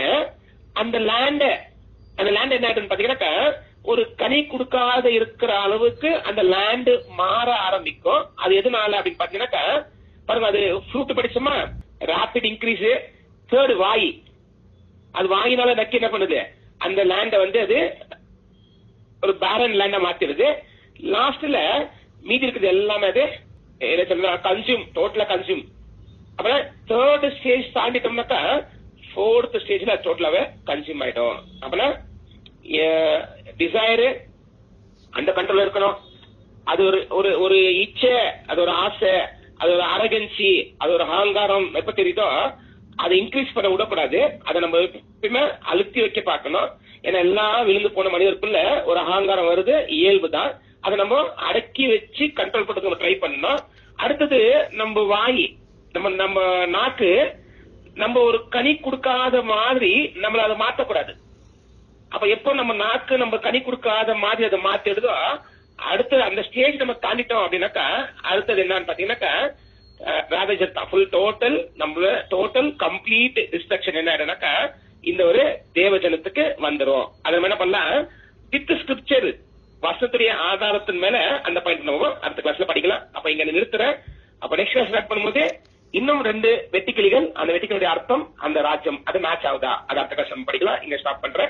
A: அந்த லேண்ட் என்ன ஆயிடுன்னு பாத்தீங்கன்னாக்கா ஒரு கனி கொடுக்காத இருக்கிற அளவுக்கு அந்த லேண்ட் மாற ஆரம்பிக்கும். அது எதுனால அப்படின்னு பாத்தீங்கன்னாக்கா பாருங்க, அது ஃப்ரூட் படிச்சோமா, ரேபிட் இன்க்ரீஸ். தேர்ட் வாய், அது வாயினால நக்கி என்ன பண்ணுது, அந்த லேண்ட அது ஒரு பேரன் லேண்டா மாத்திடுது. லாஸ்ட்ல மீதி இருக்குது எல்லாமே அது என்ன சொல்ல கன்சியூம், டோட்டலா கன்சியூம். அப்புறம் தேர்ட் ஸ்டேஜ் தாண்டிட்டோம்னாக்கா ஃபோர்த் ஸ்டேஜ்ல டோட்டலாவே கன்சியூம் ஆயிடும். அப்புறம் டிசைர் அந்த கண்ட்ரோல் இருக்கணும். அது ஒரு இச்சை, அது ஒரு ஆசை, அது ஒரு அரகன்சி, அது ஒரு அகங்காரம் எப்ப தெரியுதோ அதை இன்க்ரீஸ் பண்ண விடக்கூடாது. அதை நம்ம எப்பயுமே அழுத்தி வைக்க பார்க்கணும். ஏன்னா எல்லாம் விழுந்து போன மனிதருக்குள்ள ஒரு அகங்காரம் வருது, இயல்பு தான். அதை நம்ம அடக்கி வச்சு கண்ட்ரோல் பண்றதுக்கு ட்ரை பண்ணணும். அடுத்தது நம்ம வாய், நம்ம நாக்கு, நம்ம ஒரு கனி கொடுக்காத மாதிரி நம்மள அதை மாத்தக்கூடாது. அப்ப எப்போ நம்ம நாக்கு நம்ம கனி கொடுக்காத மாதிரி அதை மாத்திடுதோ அடுத்து அந்த ஸ்டேஜ் நம்ம தாண்டிட்டோம் அப்படின்னாக்கா அடுத்தது என்னன்னு பாத்தீங்கன்னாக்கா ராவேஜர் தான், ஃபுல் டோட்டல் கம்ப்ளீட் டிஸ்ட்ரக்ஷன் என்ன ஆயிடுனாக்கா இந்த ஒரு தேவஜனத்துக்கு வந்துரும். அதை என்ன பண்ணலாம், வித் ஸ்கிரிப்சர் வசனத்துடைய ஆதாரத்தின் மேல அந்த பாயிண்ட் நம்ம அடுத்த கிளாஸ்ல படிக்கலாம். அப்ப இங்க நிறுத்துறேன். அப்ப நெக்ஸ்ட் கிளாஸ் ஸ்டார்ட் பண்ணும்போது இன்னும் 2 வெட்டுக்கிளிகள், அந்த வெட்டுக்கிளுடைய அர்த்தம், அந்த ராஜ்யம் அது மேட்ச் ஆகுதா, அது அடுத்த கிளாஸ் நம்ம படிக்கலாம். இங்க ஸ்டாப் பண்றேன்.